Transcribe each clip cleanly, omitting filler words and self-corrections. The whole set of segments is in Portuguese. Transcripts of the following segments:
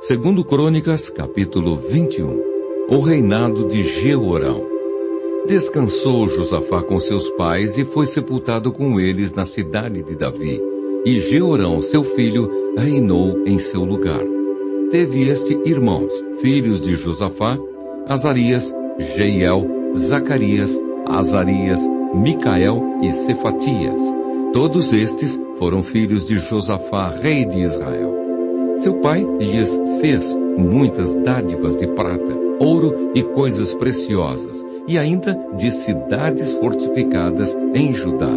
Segundo Crônicas, capítulo 21. O reinado de Jeorão. Descansou Josafá com seus pais e foi sepultado com eles na cidade de Davi. E Jeorão, seu filho, reinou em seu lugar. Teve este irmãos, filhos de Josafá: Azarias, Jeiel, Zacarias, Azarias, Micael e Cefatias. Todos estes foram filhos de Josafá, rei de Israel. Seu pai lhes fez muitas dádivas de prata, ouro e coisas preciosas, e ainda de cidades fortificadas em Judá.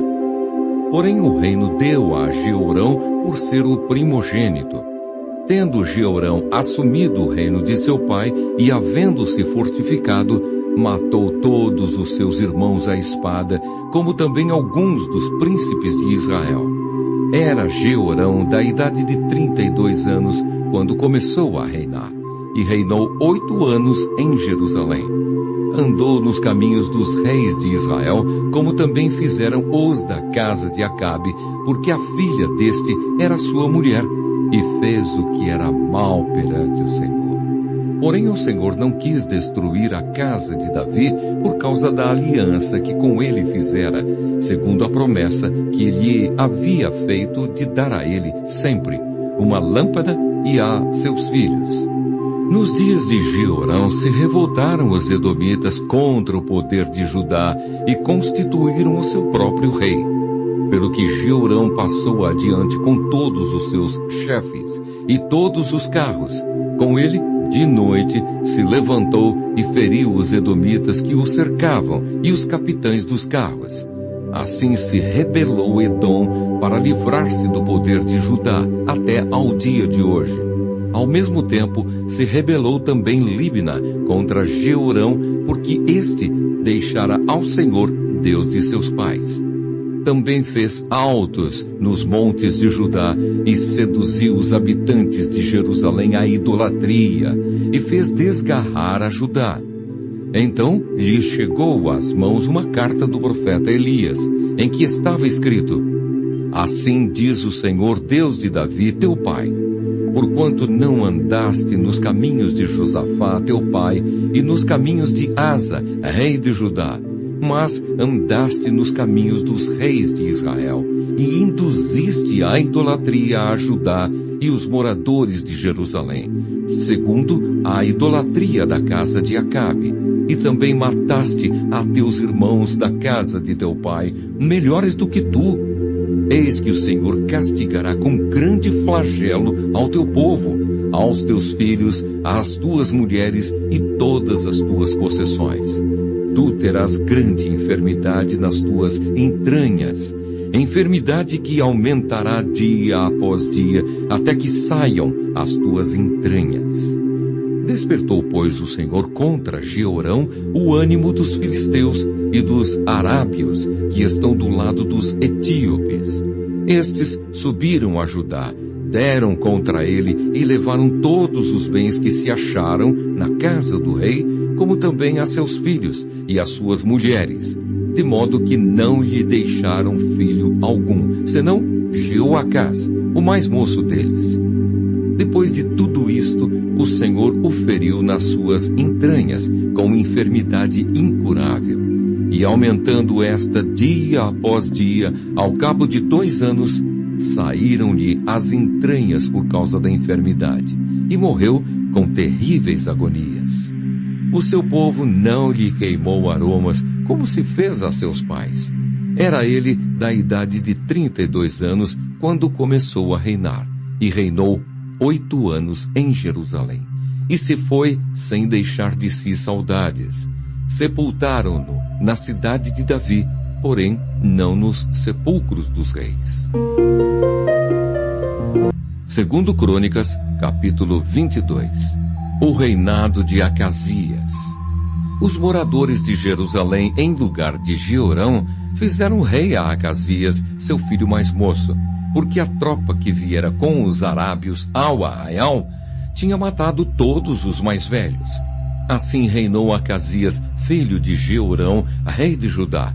Porém o reino deu a Jeorão por ser o primogênito. Tendo Jeorão assumido o reino de seu pai e havendo-se fortificado, matou todos os seus irmãos à espada, como também alguns dos príncipes de Israel. Era Jeorão da idade de 32 anos, quando começou a reinar, e reinou 8 anos em Jerusalém. Andou nos caminhos dos reis de Israel, como também fizeram os da casa de Acabe, porque a filha deste era sua mulher, e fez o que era mal perante o Senhor. Porém o Senhor não quis destruir a casa de Davi por causa da aliança que com ele fizera, segundo a promessa que lhe havia feito de dar a ele sempre uma lâmpada e a seus filhos. Nos dias de Jeorão se revoltaram os edomitas contra o poder de Judá e constituíram o seu próprio rei. Pelo que Jeorão passou adiante com todos os seus chefes e todos os carros. Com ele, de noite, se levantou e feriu os edomitas que o cercavam e os capitães dos carros. Assim se rebelou Edom para livrar-se do poder de Judá até ao dia de hoje. Ao mesmo tempo, se rebelou também Libna contra Jeorão, porque este deixara ao Senhor, Deus de seus pais. Também fez altos nos montes de Judá e seduziu os habitantes de Jerusalém à idolatria e fez desgarrar a Judá. Então lhe chegou às mãos uma carta do profeta Elias, em que estava escrito: Assim diz o Senhor, Deus de Davi, teu pai: Porquanto não andaste nos caminhos de Josafá, teu pai, e nos caminhos de Asa, rei de Judá, mas andaste nos caminhos dos reis de Israel, e induziste à idolatria a Judá e os moradores de Jerusalém, segundo a idolatria da casa de Acabe, e também mataste a teus irmãos da casa de teu pai, melhores do que tu. Eis que o Senhor castigará com grande flagelo ao teu povo, aos teus filhos, às tuas mulheres e todas as tuas possessões. Tu terás grande enfermidade nas tuas entranhas, enfermidade que aumentará dia após dia, até que saiam as tuas entranhas. Despertou, pois, o Senhor contra Jeorão o ânimo dos filisteus e dos arábios, que estão do lado dos etíopes. Estes subiram a Judá, deram contra ele e levaram todos os bens que se acharam na casa do rei, como também a seus filhos e as suas mulheres, de modo que não lhe deixaram filho algum, senão Jeoacás, o mais moço deles. Depois de tudo isto, o Senhor o feriu nas suas entranhas, com enfermidade incurável. E aumentando esta dia após dia, ao cabo de 2 anos, saíram-lhe as entranhas por causa da enfermidade, e morreu com terríveis agonias. O seu povo não lhe queimou aromas, como se fez a seus pais. Era ele da idade de 32 anos, quando começou a reinar, e reinou 8 anos em Jerusalém. E se foi sem deixar de si saudades. Sepultaram-no na cidade de Davi, porém não nos sepulcros dos reis. Segundo Crônicas, capítulo 22. O reinado de Acasias. Os moradores de Jerusalém, em lugar de Jeorão, fizeram rei a Acasias, seu filho mais moço, porque a tropa que viera com os arábios ao arraial tinha matado todos os mais velhos. Assim reinou Acasias, filho de Jeorão, rei de Judá.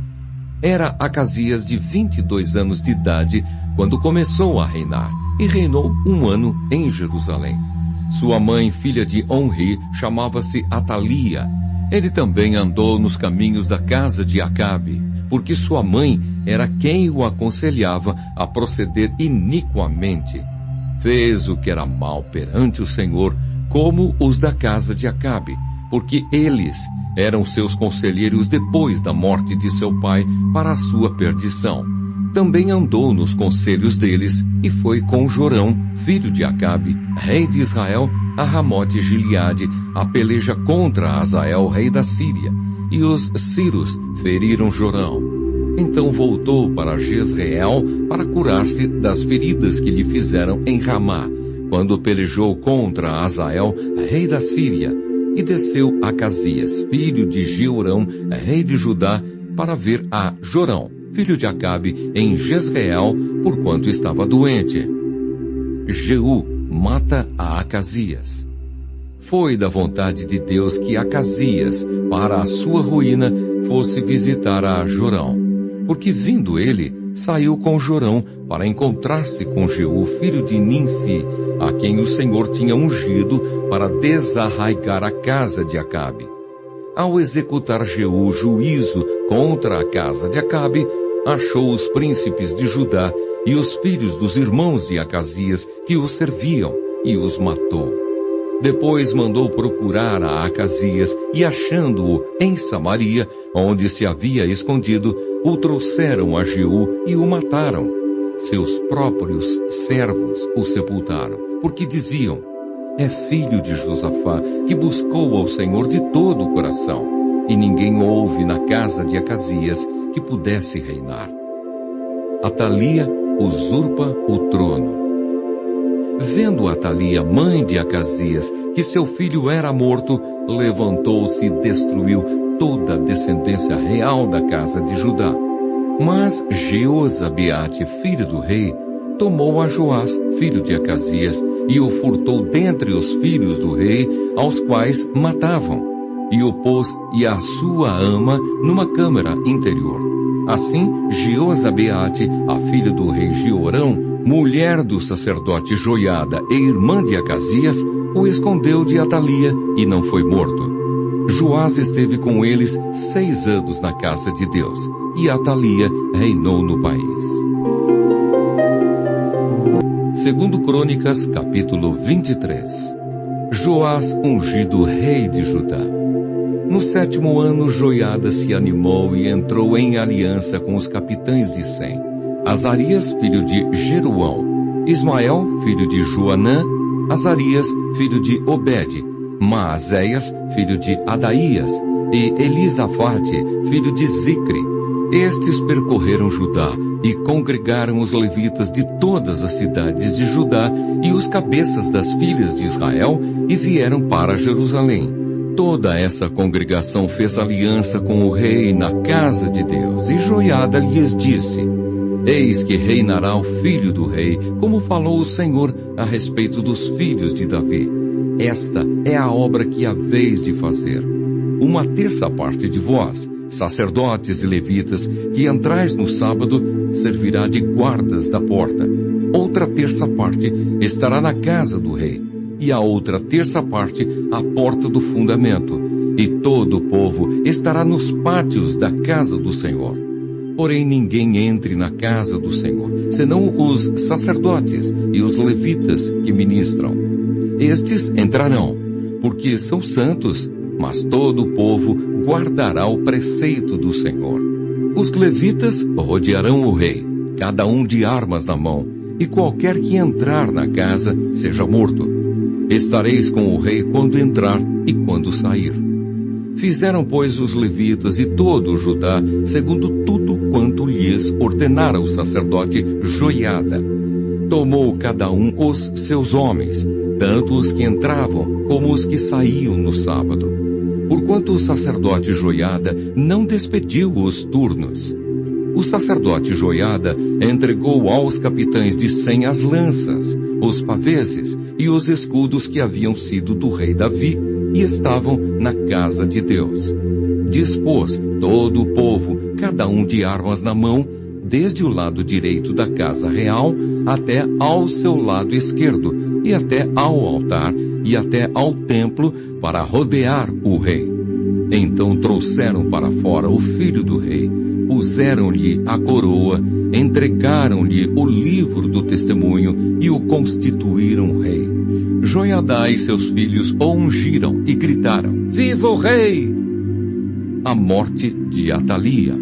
Era Acasias de 22 anos de idade quando começou a reinar, e reinou 1 ano em Jerusalém. Sua mãe, filha de Onri, chamava-se Atalia. Ele também andou nos caminhos da casa de Acabe, porque sua mãe era quem o aconselhava a proceder iniquamente. Fez o que era mal perante o Senhor, como os da casa de Acabe, porque eles eram seus conselheiros depois da morte de seu pai para a sua perdição. Também andou nos conselhos deles e foi com Jorão, filho de Acabe, rei de Israel, a Ramote-Gileade, a peleja contra Hazael, rei da Síria. E os sírios feriram Jorão. Então voltou para Jezreel para curar-se das feridas que lhe fizeram em Ramá, quando pelejou contra Hazael, rei da Síria, e desceu a Acasias, filho de Jeorão, rei de Judá, para ver a Jorão, filho de Acabe, em Jezreel, porquanto estava doente. Jeú mata a Acasias. Foi da vontade de Deus que Acasias, para a sua ruína, fosse visitar a Jorão, porque vindo ele, saiu com Jorão para encontrar-se com Jeú, filho de Ninsi, a quem o Senhor tinha ungido para desarraigar a casa de Acabe. Ao executar Jeú juízo contra a casa de Acabe, achou os príncipes de Judá e os filhos dos irmãos de Acasias que o serviam, e os matou. Depois mandou procurar a Acasias, e achando-o em Samaria, onde se havia escondido, o trouxeram a Jeú e o mataram. Seus próprios servos o sepultaram, porque diziam: é filho de Josafá, que buscou ao Senhor de todo o coração, e ninguém houve na casa de Acasias que pudesse reinar. Atalia usurpa o trono. Vendo Atalia, mãe de Acasias, que seu filho era morto, levantou-se e destruiu toda a descendência real da casa de Judá. Mas Jeozabeate, filho do rei, tomou a Joás, filho de Acasias, e o furtou dentre os filhos do rei, aos quais matavam, e o pôs e a sua ama numa câmara interior. Assim, Jeozabeate, a filha do rei Jeorão, mulher do sacerdote Joiada e irmã de Acasias, o escondeu de Atalia e não foi morto. Joás esteve com eles 6 anos na casa de Deus, e Atalia reinou no país. Segundo Crônicas, capítulo 23. Joás ungido rei de Judá. No 7º ano, Joiada se animou e entrou em aliança com os capitães de Sem: Azarias, filho de Jeruão; Ismael, filho de Joanã; Azarias, filho de Obed; Maazéias, filho de Adaías; e Elisafate, filho de Zicre. Estes percorreram Judá e congregaram os levitas de todas as cidades de Judá e os cabeças das filhas de Israel, e vieram para Jerusalém. Toda essa congregação fez aliança com o rei na casa de Deus, e Joiada lhes disse: eis que reinará o filho do rei, como falou o Senhor a respeito dos filhos de Davi. Esta é a obra que haveis de fazer. 1/3 parte de vós, sacerdotes e levitas, que entrais no sábado, servirá de guardas da porta. Outra 1/3 parte estará na casa do rei, e a outra 1/3 parte à porta do fundamento, e todo o povo estará nos pátios da casa do Senhor. Porém ninguém entre na casa do Senhor, senão os sacerdotes e os levitas que ministram. Estes entrarão, porque são santos, mas todo o povo guardará o preceito do Senhor. Os levitas rodearão o rei, cada um de armas na mão, e qualquer que entrar na casa seja morto. Estareis com o rei quando entrar e quando sair. Fizeram, pois, os levitas e todo o Judá, segundo tudo quanto lhes ordenara o sacerdote Joiada. Tomou cada um os seus homens, tanto os que entravam como os que saíam no sábado. Porquanto o sacerdote Joiada não despediu os turnos. O sacerdote Joiada entregou aos capitães de Sem as lanças, os paveses e os escudos que haviam sido do rei Davi e estavam na casa de Deus. Dispôs todo o povo, cada um de armas na mão, desde o lado direito da casa real até ao seu lado esquerdo, e até ao altar, e até ao templo, para rodear o rei. Então trouxeram para fora o filho do rei, puseram-lhe a coroa, entregaram-lhe o livro do testemunho e o constituíram rei. Joiadá e seus filhos o ungiram e gritaram: Viva o rei! A morte de Atalia.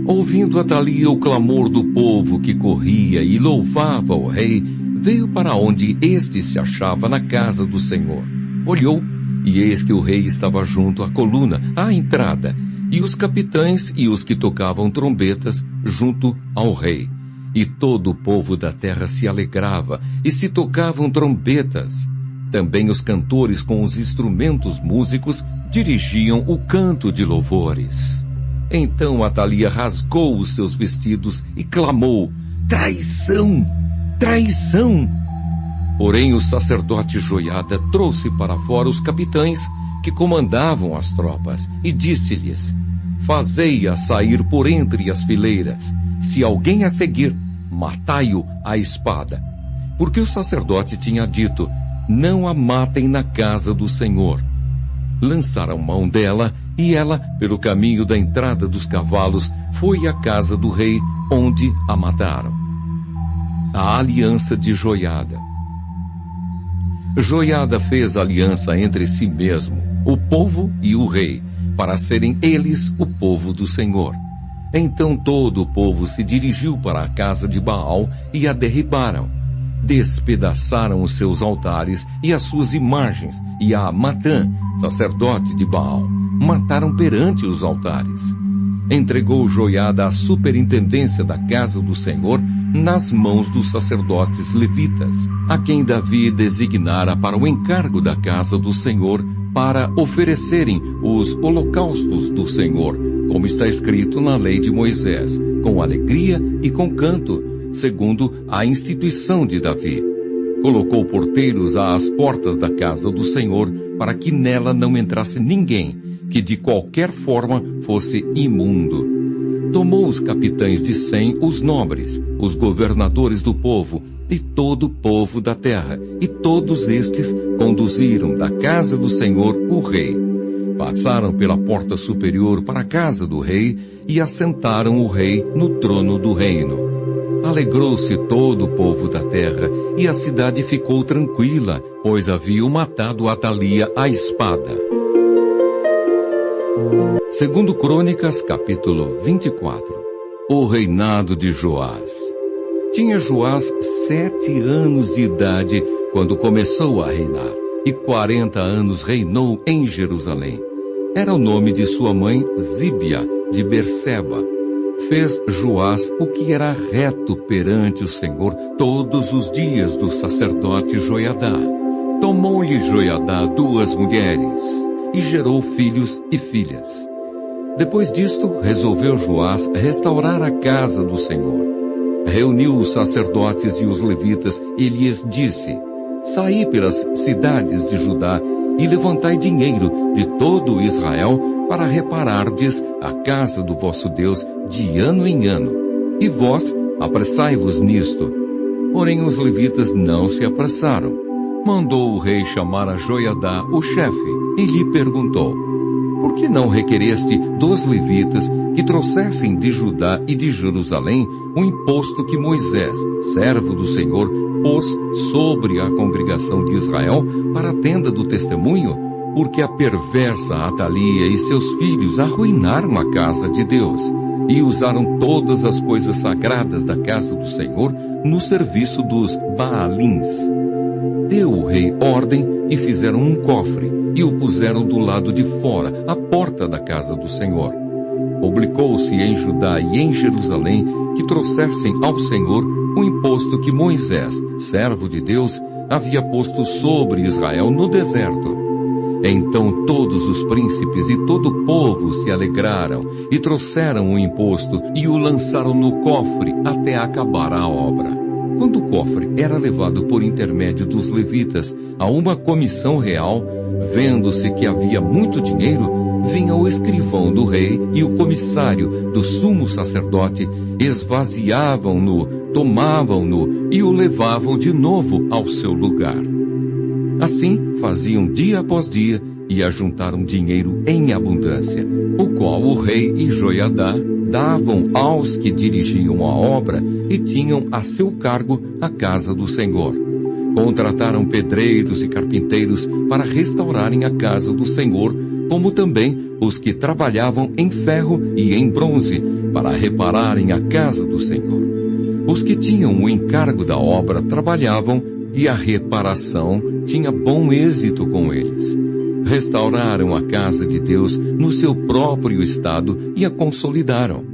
Ouvindo Atalia o clamor do povo que corria e louvava o rei, veio para onde este se achava na casa do Senhor. Olhou, e eis que o rei estava junto à coluna, à entrada, e os capitães e os que tocavam trombetas junto ao rei. E todo o povo da terra se alegrava, e se tocavam trombetas. Também os cantores com os instrumentos músicos dirigiam o canto de louvores. Então Atalia rasgou os seus vestidos e clamou: Traição! Traição! Porém o sacerdote Joiada trouxe para fora os capitães que comandavam as tropas e disse-lhes: Fazei-a sair por entre as fileiras. Se alguém a seguir, matai-o à espada. Porque o sacerdote tinha dito: Não a matem na casa do Senhor. Lançaram mão dela, e ela, pelo caminho da entrada dos cavalos, foi à casa do rei, onde a mataram. A aliança de Joiada. Joiada fez aliança entre si mesmo, o povo e o rei, para serem eles o povo do Senhor. Então todo o povo se dirigiu para a casa de Baal e a derribaram. Despedaçaram os seus altares e as suas imagens, e a Matã, sacerdote de Baal, mataram perante os altares. Entregou Joiada a superintendência da casa do Senhor nas mãos dos sacerdotes levitas, a quem Davi designara para o encargo da casa do Senhor, para oferecerem os holocaustos do Senhor, como está escrito na lei de Moisés, com alegria e com canto, segundo a instituição de Davi. Colocou porteiros às portas da casa do Senhor, para que nela não entrasse ninguém que de qualquer forma fosse imundo. Tomou os capitães de 100, os nobres, os governadores do povo e todo o povo da terra, e todos estes conduziram da casa do Senhor o rei. Passaram pela porta superior para a casa do rei e assentaram o rei no trono do reino. Alegrou-se todo o povo da terra, e a cidade ficou tranquila, pois haviam matado Atalia à espada. Segundo Crônicas, capítulo 24. O reinado de Joás. Tinha Joás 7 anos de idade quando começou a reinar, e 40 anos reinou em Jerusalém. Era o nome de sua mãe Zíbia, de Berseba. Fez Joás o que era reto perante o Senhor todos os dias do sacerdote Joiadá. Tomou-lhe Joiadá 2 mulheres, e gerou filhos e filhas. Depois disto, resolveu Joás restaurar a casa do Senhor. Reuniu os sacerdotes e os levitas e lhes disse: Saí pelas cidades de Judá e levantai dinheiro de todo Israel para reparardes a casa do vosso Deus de ano em ano. E vós apressai-vos nisto. Porém os levitas não se apressaram. Mandou o rei chamar a Joiadá, o chefe, e lhe perguntou: Por que não requereste dos levitas que trouxessem de Judá e de Jerusalém o imposto que Moisés, servo do Senhor, pôs sobre a congregação de Israel para a tenda do testemunho? Porque a perversa Atalia e seus filhos arruinaram a casa de Deus e usaram todas as coisas sagradas da casa do Senhor no serviço dos Baalins. Deu o rei ordem e fizeram um cofre e o puseram do lado de fora, à porta da casa do Senhor. Publicou-se em Judá e em Jerusalém que trouxessem ao Senhor o imposto que Moisés, servo de Deus, havia posto sobre Israel no deserto. Então todos os príncipes e todo o povo se alegraram e trouxeram o imposto e o lançaram no cofre até acabar a obra. Quando o cofre era levado por intermédio dos levitas a uma comissão real, vendo-se que havia muito dinheiro, vinha o escrivão do rei e o comissário do sumo sacerdote, esvaziavam-no, tomavam-no e o levavam de novo ao seu lugar. Assim faziam dia após dia e ajuntaram dinheiro em abundância, o qual o rei e Joiadá davam aos que dirigiam a obra e tinham a seu cargo a casa do Senhor. Contrataram pedreiros e carpinteiros para restaurarem a casa do Senhor, como também os que trabalhavam em ferro e em bronze para repararem a casa do Senhor. Os que tinham o encargo da obra trabalhavam e a reparação tinha bom êxito com eles. Restauraram a casa de Deus no seu próprio estado e a consolidaram.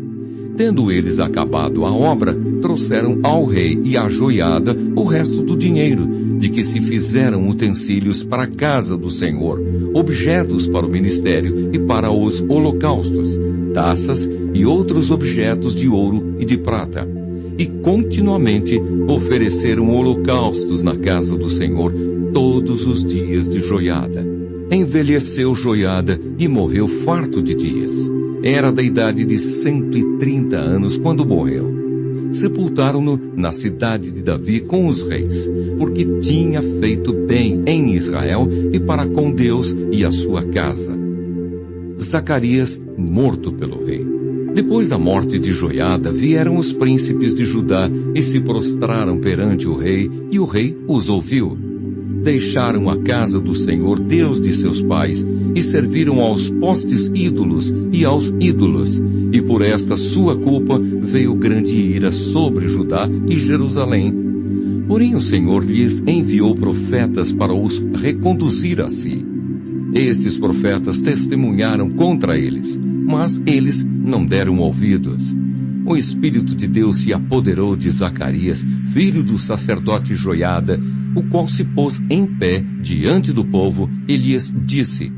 Tendo eles acabado a obra, trouxeram ao rei e à joiada o resto do dinheiro, de que se fizeram utensílios para a casa do Senhor, objetos para o ministério e para os holocaustos, taças e outros objetos de ouro e de prata. E continuamente ofereceram holocaustos na casa do Senhor todos os dias de Joiada. Envelheceu Joiada e morreu farto de dias. Era da idade de 130 anos quando morreu. Sepultaram-no na cidade de Davi com os reis, porque tinha feito bem em Israel e para com Deus e a sua casa. Zacarias, morto pelo rei. Depois da morte de Joiada, vieram os príncipes de Judá e se prostraram perante o rei, e o rei os ouviu. Deixaram a casa do Senhor, Deus de seus pais, e serviram aos postes ídolos e aos ídolos. E por esta sua culpa veio grande ira sobre Judá e Jerusalém. Porém o Senhor lhes enviou profetas para os reconduzir a si. Estes profetas testemunharam contra eles, mas eles não deram ouvidos. O Espírito de Deus se apoderou de Zacarias, filho do sacerdote Joiada, o qual se pôs em pé diante do povo e lhes disse: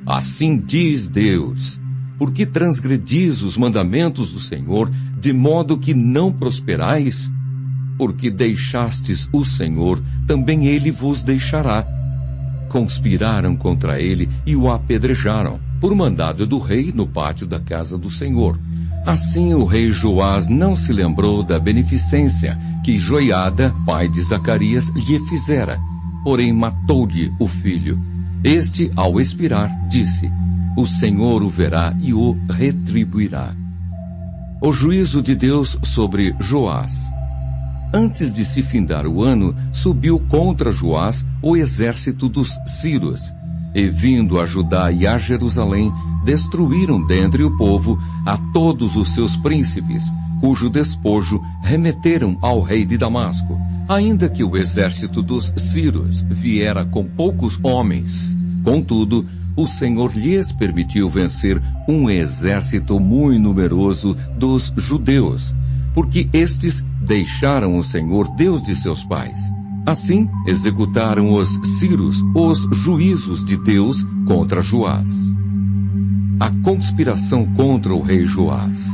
Assim diz Deus, por que transgredis os mandamentos do Senhor, de modo que não prosperais? Porque deixastes o Senhor, também ele vos deixará. Conspiraram contra ele e o apedrejaram, por mandado do rei no pátio da casa do Senhor. Assim o rei Joás não se lembrou da beneficência que Joiada, pai de Zacarias, lhe fizera, porém matou-lhe o filho. Este, ao expirar, disse: O Senhor o verá e o retribuirá. O juízo de Deus sobre Joás. Antes de se findar o ano, subiu contra Joás o exército dos sírios, e vindo a Judá e a Jerusalém, destruíram dentre o povo a todos os seus príncipes, cujo despojo remeteram ao rei de Damasco, ainda que o exército dos sírios viera com poucos homens. Contudo, o Senhor lhes permitiu vencer um exército muito numeroso dos judeus, porque estes deixaram o Senhor, Deus de seus pais. Assim, executaram os sírios os juízos de Deus contra Joás. A conspiração contra o rei Joás.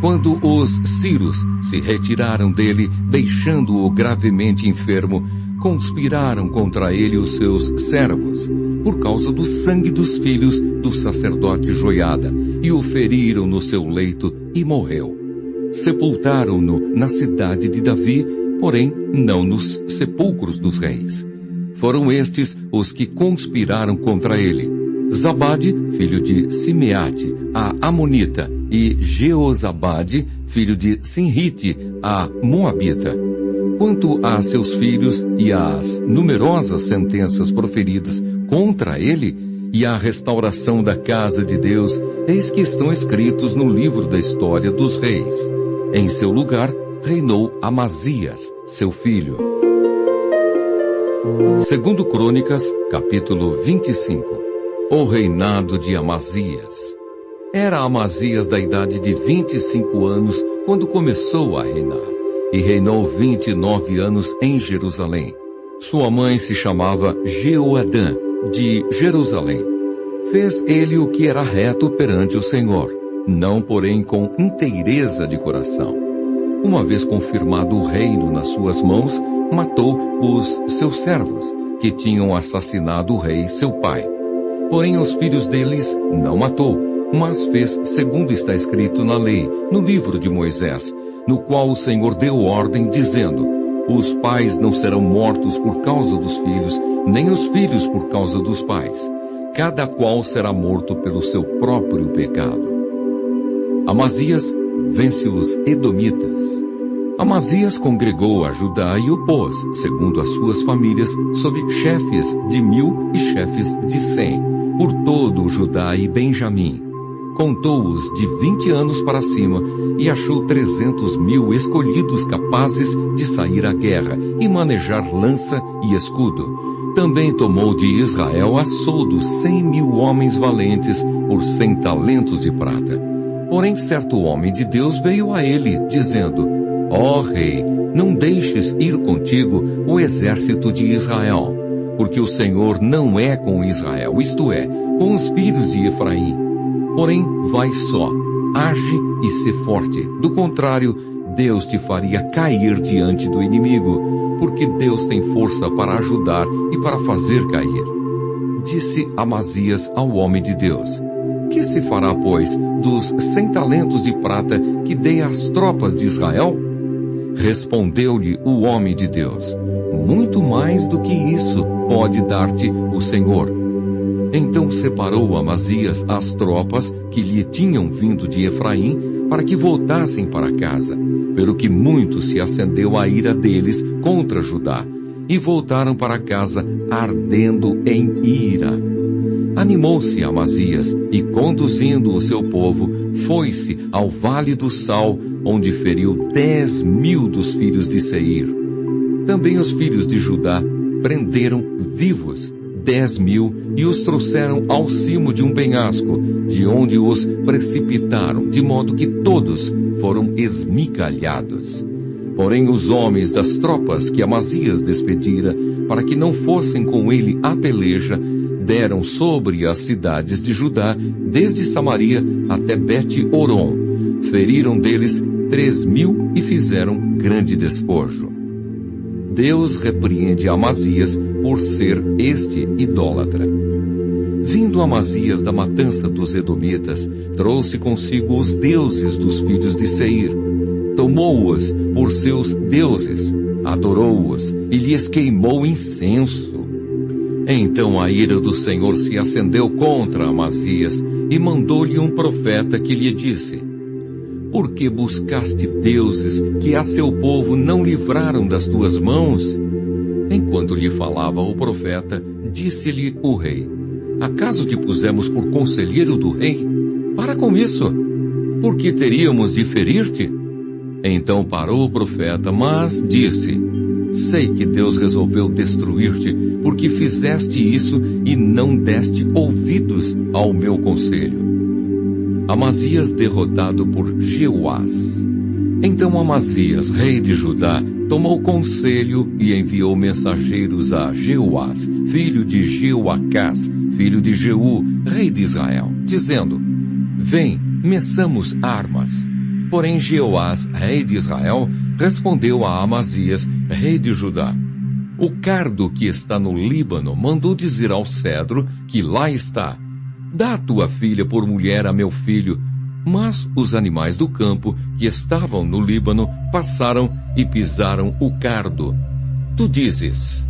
Quando os sírios se retiraram dele, deixando-o gravemente enfermo, conspiraram contra ele os seus servos, por causa do sangue dos filhos do sacerdote Joiada, e o feriram no seu leito e morreu. Sepultaram-no na cidade de Davi, porém não nos sepulcros dos reis. Foram estes os que conspiraram contra ele: Zabade, filho de Simeate, a Amonita, e Jeozabade, filho de Sinrite, a Moabita. Quanto a seus filhos e às numerosas sentenças proferidas contra ele, e a restauração da casa de Deus, eis que estão escritos no livro da história dos reis. Em seu lugar, reinou Amazias, seu filho. Segundo Crônicas, capítulo 25. O reinado de Amazias. Era Amazias da idade de 25 anos, quando começou a reinar, e reinou 29 anos em Jerusalém. Sua mãe se chamava Jeoadã, de Jerusalém. Fez ele o que era reto perante o Senhor, não porém com inteireza de coração. Uma vez confirmado o reino nas suas mãos, matou os seus servos, que tinham assassinado o rei seu pai. Porém os filhos deles não matou, mas fez segundo está escrito na lei, no livro de Moisés, no qual o Senhor deu ordem, dizendo: os pais não serão mortos por causa dos filhos, nem os filhos por causa dos pais. Cada qual será morto pelo seu próprio pecado. Amazias vence os edomitas. Amazias congregou a Judá e o pôs, segundo as suas famílias, sob chefes de 1000 e chefes de 100, por todo o Judá e Benjamim. Contou-os de 20 anos para cima e achou 300.000 escolhidos capazes de sair à guerra e manejar lança e escudo. Também tomou de Israel a soldo 100.000 homens valentes por 100 talentos de prata. Porém certo homem de Deus veio a ele, dizendo: ó rei, não deixes ir contigo o exército de Israel, porque o Senhor não é com Israel, isto é, com os filhos de Efraim. Porém, vai só, age e sê forte. Do contrário, Deus te faria cair diante do inimigo, porque Deus tem força para ajudar e para fazer cair. Disse Amazias ao homem de Deus: que se fará, pois, dos 100 talentos de prata que dei às tropas de Israel? Respondeu-lhe o homem de Deus: muito mais do que isso pode dar-te o Senhor. Então separou Amazias as tropas que lhe tinham vindo de Efraim para que voltassem para casa, pelo que muito se acendeu a ira deles contra Judá, e voltaram para casa ardendo em ira. Animou-se Amazias e, conduzindo o seu povo, foi-se ao vale do Sal, onde feriu 10.000 dos filhos de Seir. Também os filhos de Judá prenderam vivos 10.000 e os trouxeram ao cimo de um penhasco, de onde os precipitaram, de modo que todos foram esmigalhados. Porém os homens das tropas que Amazias despedira, para que não fossem com ele à peleja, deram sobre as cidades de Judá, desde Samaria até Bet-Horon. Feriram deles 3.000 e fizeram grande despojo. Deus repreende Amazias por ser este idólatra. Vindo Amazias da matança dos edomitas, trouxe consigo os deuses dos filhos de Seir. Tomou-os por seus deuses, adorou-os e lhes queimou incenso. Então a ira do Senhor se acendeu contra Amazias e mandou-lhe um profeta que lhe disse: por que buscaste deuses que a seu povo não livraram das tuas mãos? Enquanto lhe falava o profeta, disse-lhe o rei: acaso te pusemos por conselheiro do rei? Para com isso, porque teríamos de ferir-te? Então parou o profeta, mas disse: sei que Deus resolveu destruir-te, porque fizeste isso e não deste ouvidos ao meu conselho. Amazias derrotado por Jeoás. Então Amazias, rei de Judá, tomou conselho e enviou mensageiros a Jeoás, filho de Jeoacás, filho de Jeú, rei de Israel, dizendo: vem, meçamos armas. Porém Jeoás, rei de Israel, respondeu a Amazias, rei de Judá: o cardo que está no Líbano mandou dizer ao cedro que lá está: dá a tua filha por mulher a meu filho. Mas os animais do campo que estavam no Líbano passaram e pisaram o cardo. Tu dizes: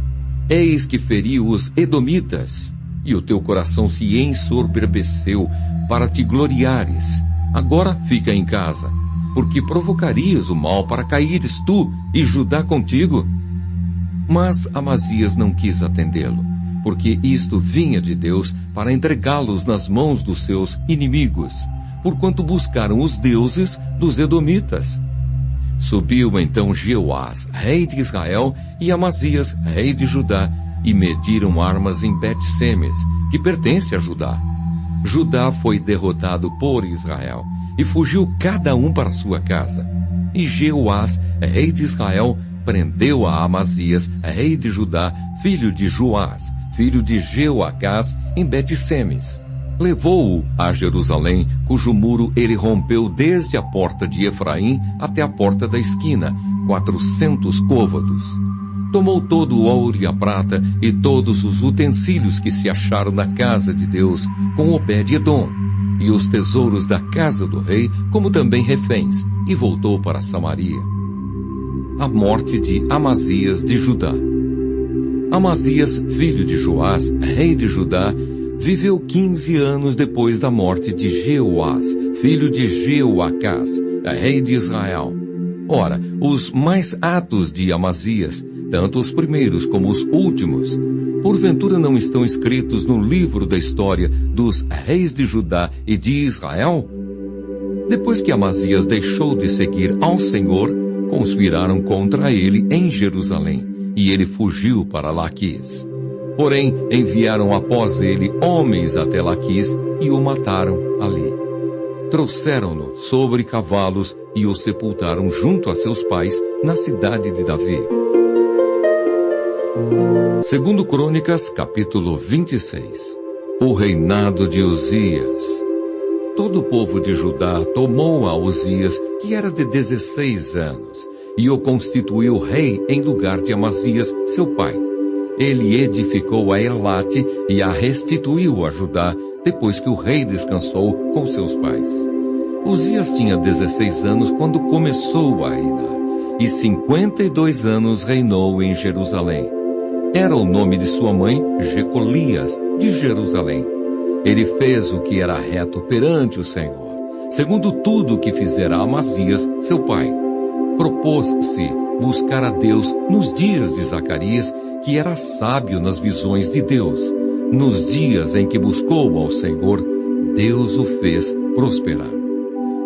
eis que feriu os edomitas, e o teu coração se ensoberbeceu para te gloriares. Agora fica em casa, porque provocarias o mal para caíres tu e Judá contigo. Mas Amazias não quis atendê-lo, porque isto vinha de Deus para entregá-los nas mãos dos seus inimigos, porquanto buscaram os deuses dos edomitas. Subiu então Jeoás, rei de Israel, e Amazias, rei de Judá, e mediram armas em Bet-Semes, que pertence a Judá. Judá foi derrotado por Israel, e fugiu cada um para sua casa. E Jeoás, rei de Israel, prendeu a Amazias, rei de Judá, filho de Joás, filho de Jeoacás, em Bet-Semes. Levou-o a Jerusalém, cujo muro ele rompeu desde a porta de Efraim até a porta da esquina, 400 côvados. Tomou todo o ouro e a prata e todos os utensílios que se acharam na casa de Deus com Obed-edom, e os tesouros da casa do rei, como também reféns, e voltou para Samaria. A morte de Amazias de Judá. Amazias, filho de Joás, rei de Judá, viveu 15 anos depois da morte de Jeoás, filho de Jeoacás, rei de Israel. Ora, os mais atos de Amazias, tanto os primeiros como os últimos, porventura não estão escritos no livro da história dos reis de Judá e de Israel? Depois que Amazias deixou de seguir ao Senhor, conspiraram contra ele em Jerusalém, e ele fugiu para Laquis. Porém, enviaram após ele homens até Laquis e o mataram ali. Trouxeram-no sobre cavalos e o sepultaram junto a seus pais na cidade de Davi. Segundo Crônicas, capítulo 26. O reinado de Uzias. Todo o povo de Judá tomou a Uzias, que era de 16 anos, e o constituiu rei em lugar de Amazias, seu pai. Ele edificou a Elate e a restituiu a Judá, depois que o rei descansou com seus pais. Uzias tinha 16 anos quando começou a reinar, e 52 anos reinou em Jerusalém. Era o nome de sua mãe, Jecolias, de Jerusalém. Ele fez o que era reto perante o Senhor, segundo tudo o que fizera Amazias, seu pai. Propôs-se buscar a Deus nos dias de Zacarias, que era sábio nas visões de Deus. Nos dias em que buscou ao Senhor, Deus o fez prosperar.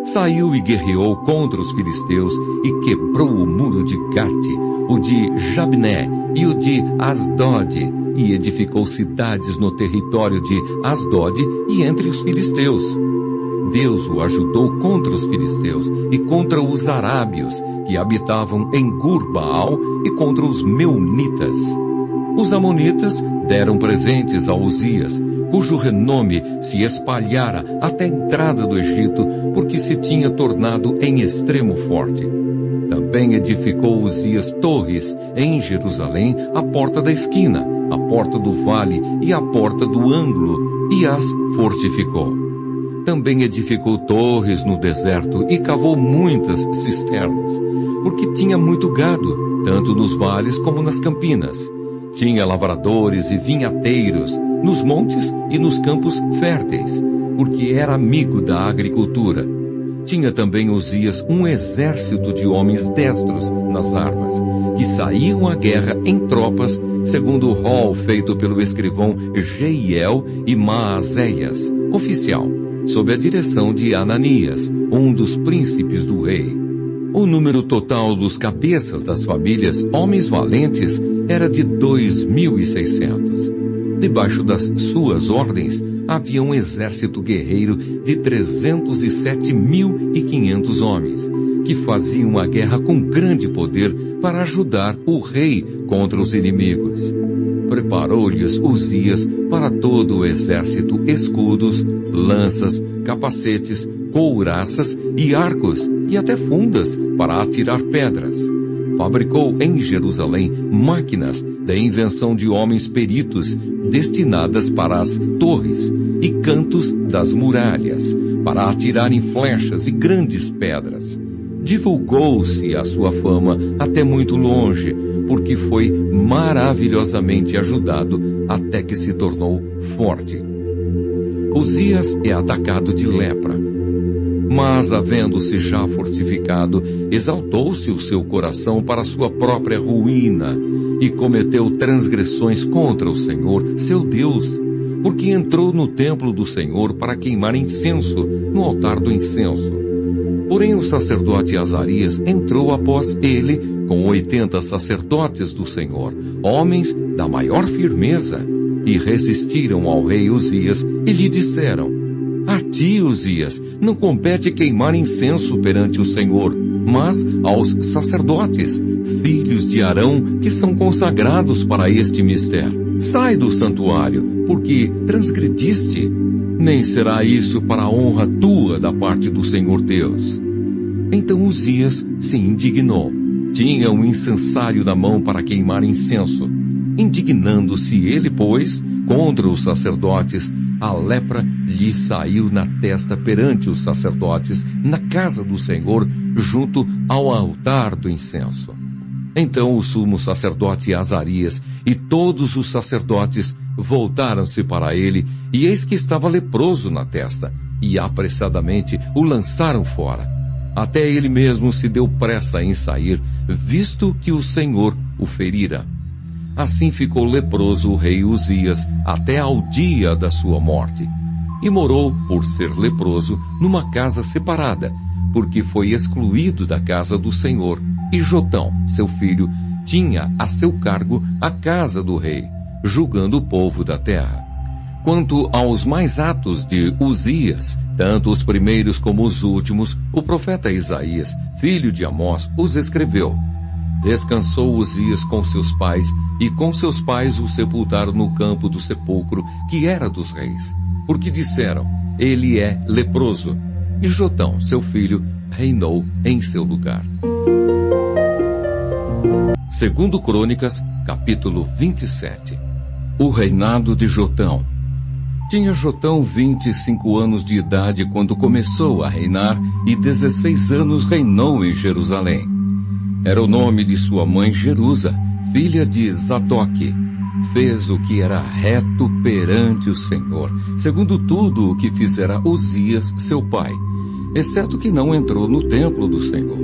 Saiu e guerreou contra os filisteus e quebrou o muro de Gate, o de Jabné e o de Asdod, e edificou cidades no território de Asdod e entre os filisteus. Deus o ajudou contra os filisteus e contra os arábios, que habitavam em Gur-Baal, e contra os meunitas. Os amonitas deram presentes a Uzias, cujo renome se espalhara até a entrada do Egito, porque se tinha tornado em extremo forte. Também edificou Uzias torres em Jerusalém, a porta da esquina, a porta do vale e a porta do ângulo, e as fortificou. Também edificou torres no deserto e cavou muitas cisternas, porque tinha muito gado, tanto nos vales como nas campinas. Tinha lavradores e vinhateiros, nos montes e nos campos férteis, porque era amigo da agricultura. Tinha também Uzias um exército de homens destros nas armas, que saíam à guerra em tropas, segundo o rol feito pelo escrivão Jeiel e Maazéias, oficial, sob a direção de Ananias, um dos príncipes do rei. O número total dos cabeças das famílias, homens valentes, era de 2.600. Debaixo das suas ordens, havia um exército guerreiro de 307.500 homens, que faziam a guerra com grande poder para ajudar o rei contra os inimigos. Preparou-lhes Uzias para todo o exército escudos, lanças, capacetes, couraças e arcos, e até fundas para atirar pedras. Fabricou em Jerusalém máquinas da invenção de homens peritos, destinadas para as torres e cantos das muralhas, para atirarem flechas e grandes pedras. Divulgou-se a sua fama até muito longe, porque foi maravilhosamente ajudado até que se tornou forte. Uzias é atacado de lepra. Mas, havendo-se já fortificado, exaltou-se o seu coração para sua própria ruína, e cometeu transgressões contra o Senhor, seu Deus, porque entrou no templo do Senhor para queimar incenso no altar do incenso. Porém o sacerdote Azarias entrou após ele, com 80 sacerdotes do Senhor, homens da maior firmeza, e resistiram ao rei Uzias, e lhe disseram: A ti, Uzias, não compete queimar incenso perante o Senhor, mas aos sacerdotes, filhos de Arão, que são consagrados para este mistério. Sai do santuário, porque transgrediste. Nem será isso para a honra tua da parte do Senhor Deus. Então Uzias se indignou, tinha um incensário na mão para queimar incenso. Indignando-se ele, pois, contra os sacerdotes, a lepra lhe saiu na testa perante os sacerdotes, na casa do Senhor, junto ao altar do incenso. Então o sumo sacerdote Azarias e todos os sacerdotes voltaram-se para ele, e eis que estava leproso na testa, e apressadamente o lançaram fora. Até ele mesmo se deu pressa em sair, visto que o Senhor o ferira. Assim ficou leproso o rei Uzias até ao dia da sua morte. E morou, por ser leproso, numa casa separada, porque foi excluído da casa do Senhor. E Jotão, seu filho, tinha a seu cargo a casa do rei, julgando o povo da terra. Quanto aos mais atos de Uzias, tanto os primeiros como os últimos, o profeta Isaías, filho de Amós, os escreveu. Descansou Uzias com seus pais, e com seus pais o sepultaram no campo do sepulcro, que era dos reis. Porque disseram, ele é leproso. E Jotão, seu filho, reinou em seu lugar. Segundo Crônicas, capítulo 27. O reinado de Jotão. Tinha Jotão 25 anos de idade quando começou a reinar, e 16 anos reinou em Jerusalém. Era o nome de sua mãe Jerusa, filha de Zadoque. Fez o que era reto perante o Senhor, segundo tudo o que fizera Uzias, seu pai, exceto que não entrou no templo do Senhor.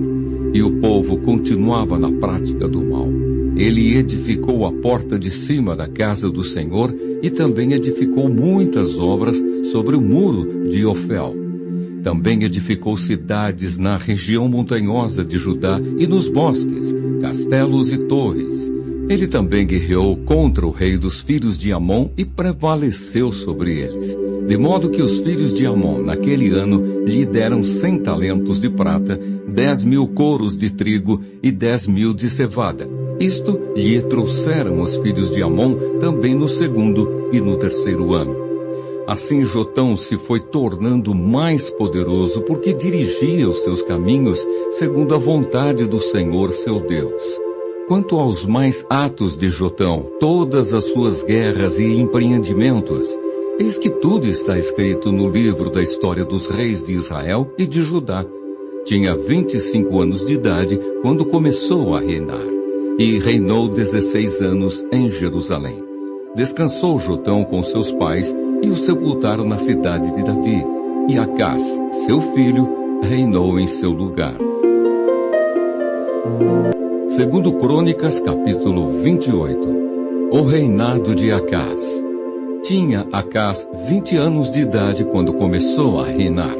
E o povo continuava na prática do mal. Ele edificou a porta de cima da casa do Senhor e também edificou muitas obras sobre o muro de Ofel. Também edificou cidades na região montanhosa de Judá e nos bosques, castelos e torres. Ele também guerreou contra o rei dos filhos de Amon e prevaleceu sobre eles. De modo que os filhos de Amon, naquele ano, lhe deram 100 talentos de prata, 10.000 coros de trigo e 10.000 de cevada. Isto lhe trouxeram os filhos de Amon também no segundo e no terceiro ano. Assim Jotão se foi tornando mais poderoso porque dirigia os seus caminhos segundo a vontade do Senhor seu Deus. Quanto aos mais atos de Jotão, todas as suas guerras e empreendimentos, eis que tudo está escrito no livro da história dos reis de Israel e de Judá. Tinha 25 anos de idade quando começou a reinar, e reinou 16 anos em Jerusalém. Descansou Jotão com seus pais e o sepultaram na cidade de Davi, e Acás, seu filho, reinou em seu lugar. Segundo Crônicas, capítulo 28. O reinado de Acás. Tinha Acás 20 anos de idade quando começou a reinar,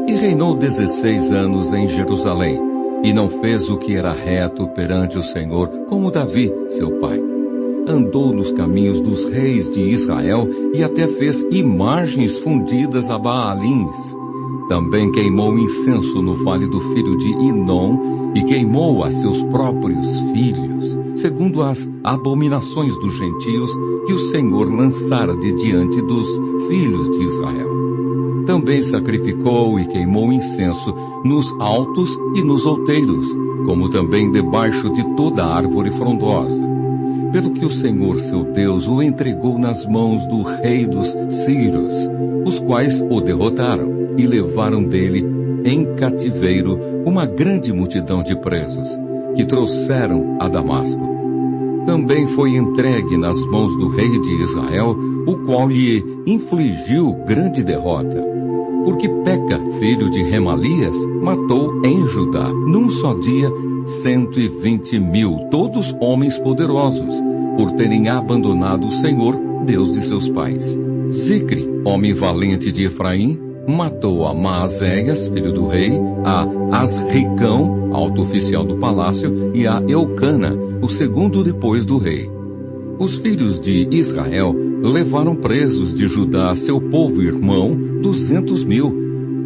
e reinou 16 anos em Jerusalém, e não fez o que era reto perante o Senhor, como Davi, seu pai. Andou nos caminhos dos reis de Israel e até fez imagens fundidas a Baalins. Também queimou incenso no vale do filho de Inom e queimou a seus próprios filhos, segundo as abominações dos gentios que o Senhor lançara de diante dos filhos de Israel. Também sacrificou e queimou incenso nos altos e nos outeiros, como também debaixo de toda árvore frondosa. Pelo que o Senhor seu Deus o entregou nas mãos do rei dos sírios, os quais o derrotaram e levaram dele em cativeiro uma grande multidão de presos, que trouxeram a Damasco. Também foi entregue nas mãos do rei de Israel, o qual lhe infligiu grande derrota. Porque Peca, filho de Remalias, matou em Judá, num só dia, 120.000, todos homens poderosos, por terem abandonado o Senhor, Deus de seus pais. Zicre, homem valente de Efraim, matou a Maazéias, filho do rei, a Asricão, alto oficial do palácio, e a Eucana, o segundo depois do rei. Os filhos de Israel levaram presos de Judá, seu povo irmão, 200.000,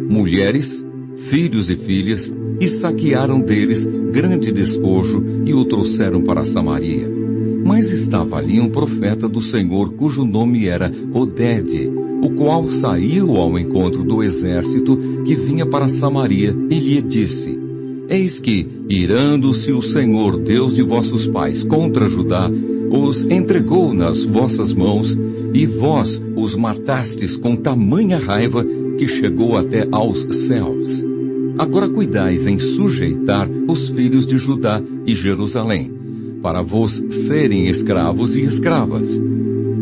mulheres, filhos e filhas, e saquearam deles grande despojo e o trouxeram para Samaria. Mas estava ali um profeta do Senhor cujo nome era Odede, o qual saiu ao encontro do exército que vinha para Samaria e lhe disse: Eis que, irando-se o Senhor Deus de vossos pais contra Judá, os entregou nas vossas mãos, e vós os matastes com tamanha raiva que chegou até aos céus. Agora cuidais em sujeitar os filhos de Judá e Jerusalém, para vos serem escravos e escravas.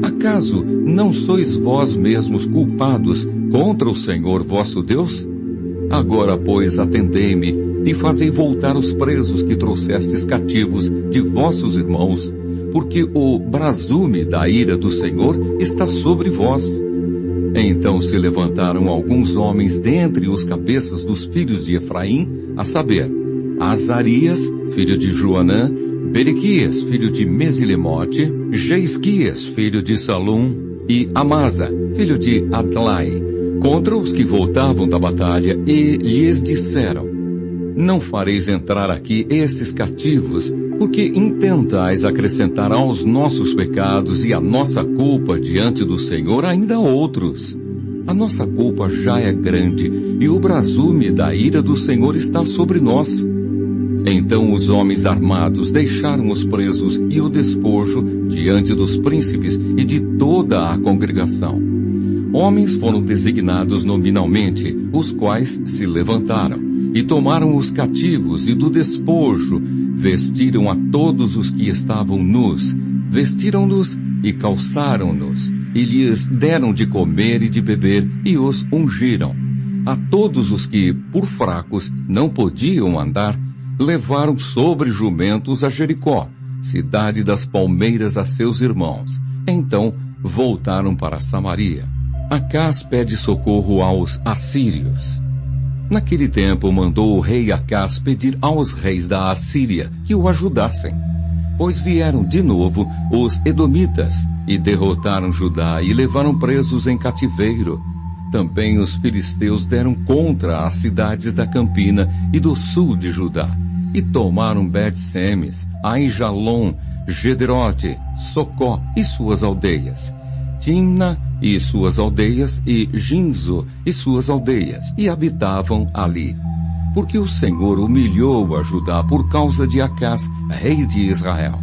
Acaso não sois vós mesmos culpados contra o Senhor vosso Deus? Agora, pois, atendei-me e fazei voltar os presos que trouxestes cativos de vossos irmãos, porque o brasume da ira do Senhor está sobre vós. Então se levantaram alguns homens dentre os cabeças dos filhos de Efraim, a saber, Azarias, filho de Joanã, Berequias, filho de Mesilemote, Jeisquias, filho de Salum, e Amasa, filho de Adlai, contra os que voltavam da batalha, e lhes disseram: Não fareis entrar aqui esses cativos, porque intentais acrescentar aos nossos pecados e à nossa culpa diante do Senhor ainda outros. A nossa culpa já é grande, e o brasume da ira do Senhor está sobre nós. Então os homens armados deixaram os presos e o despojo diante dos príncipes e de toda a congregação. Homens foram designados nominalmente, os quais se levantaram, e tomaram os cativos, e do despojo vestiram a todos os que estavam nus, vestiram-nos e calçaram-nos, e lhes deram de comer e de beber, e os ungiram. A todos os que, por fracos, não podiam andar, levaram sobre jumentos a Jericó, cidade das palmeiras, a seus irmãos. Então voltaram para Samaria. Acás pede socorro aos assírios. Naquele tempo mandou o rei Acás pedir aos reis da Assíria que o ajudassem, pois vieram de novo os edomitas e derrotaram Judá e levaram presos em cativeiro. Também os filisteus deram contra as cidades da campina e do sul de Judá, e tomaram Bet-Semes, Aijalon, Gederote, Socó e suas aldeias, Timna e suas aldeias, e Ginzo e suas aldeias, e habitavam ali. Porque o Senhor humilhou a Judá por causa de Acás, rei de Israel,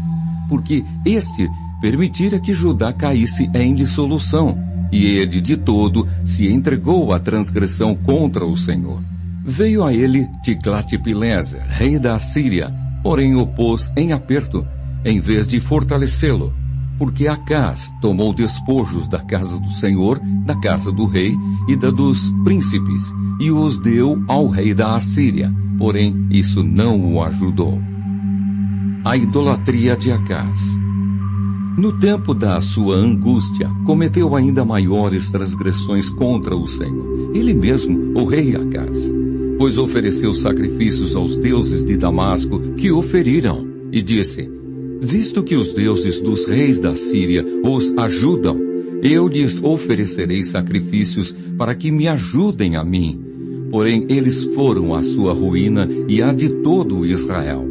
porque este permitira que Judá caísse em dissolução, e ele de todo se entregou à transgressão contra o Senhor. Veio a ele Tiglat-Pileser, rei da Assíria, porém o pôs em aperto, em vez de fortalecê-lo, porque Acás tomou despojos da casa do Senhor, da casa do rei e da dos príncipes, e os deu ao rei da Assíria, porém isso não o ajudou. A idolatria de Acás. No tempo da sua angústia, cometeu ainda maiores transgressões contra o Senhor, ele mesmo, o rei Acás, pois ofereceu sacrifícios aos deuses de Damasco, que o feriram, e disse: Visto que os deuses dos reis da Síria os ajudam, eu lhes oferecerei sacrifícios para que me ajudem a mim. Porém eles foram à sua ruína e à de todo o Israel.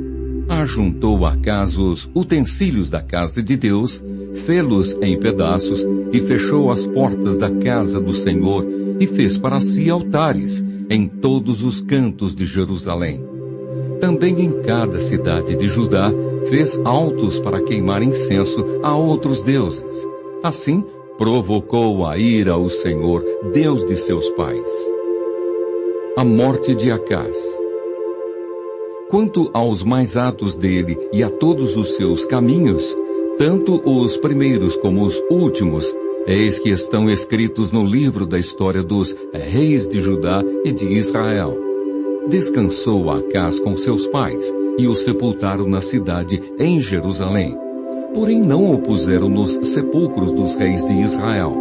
Ajuntou Acás os utensílios da casa de Deus, fê-los em pedaços, e fechou as portas da casa do Senhor, e fez para si altares em todos os cantos de Jerusalém. Também em cada cidade de Judá fez altos para queimar incenso a outros deuses. Assim provocou a ira ao Senhor, Deus de seus pais. A morte de Acás. Quanto aos mais atos dele e a todos os seus caminhos, tanto os primeiros como os últimos, eis que estão escritos no livro da história dos reis de Judá e de Israel. Descansou Acás com seus pais, e o sepultaram na cidade em Jerusalém. Porém não o puseram nos sepulcros dos reis de Israel.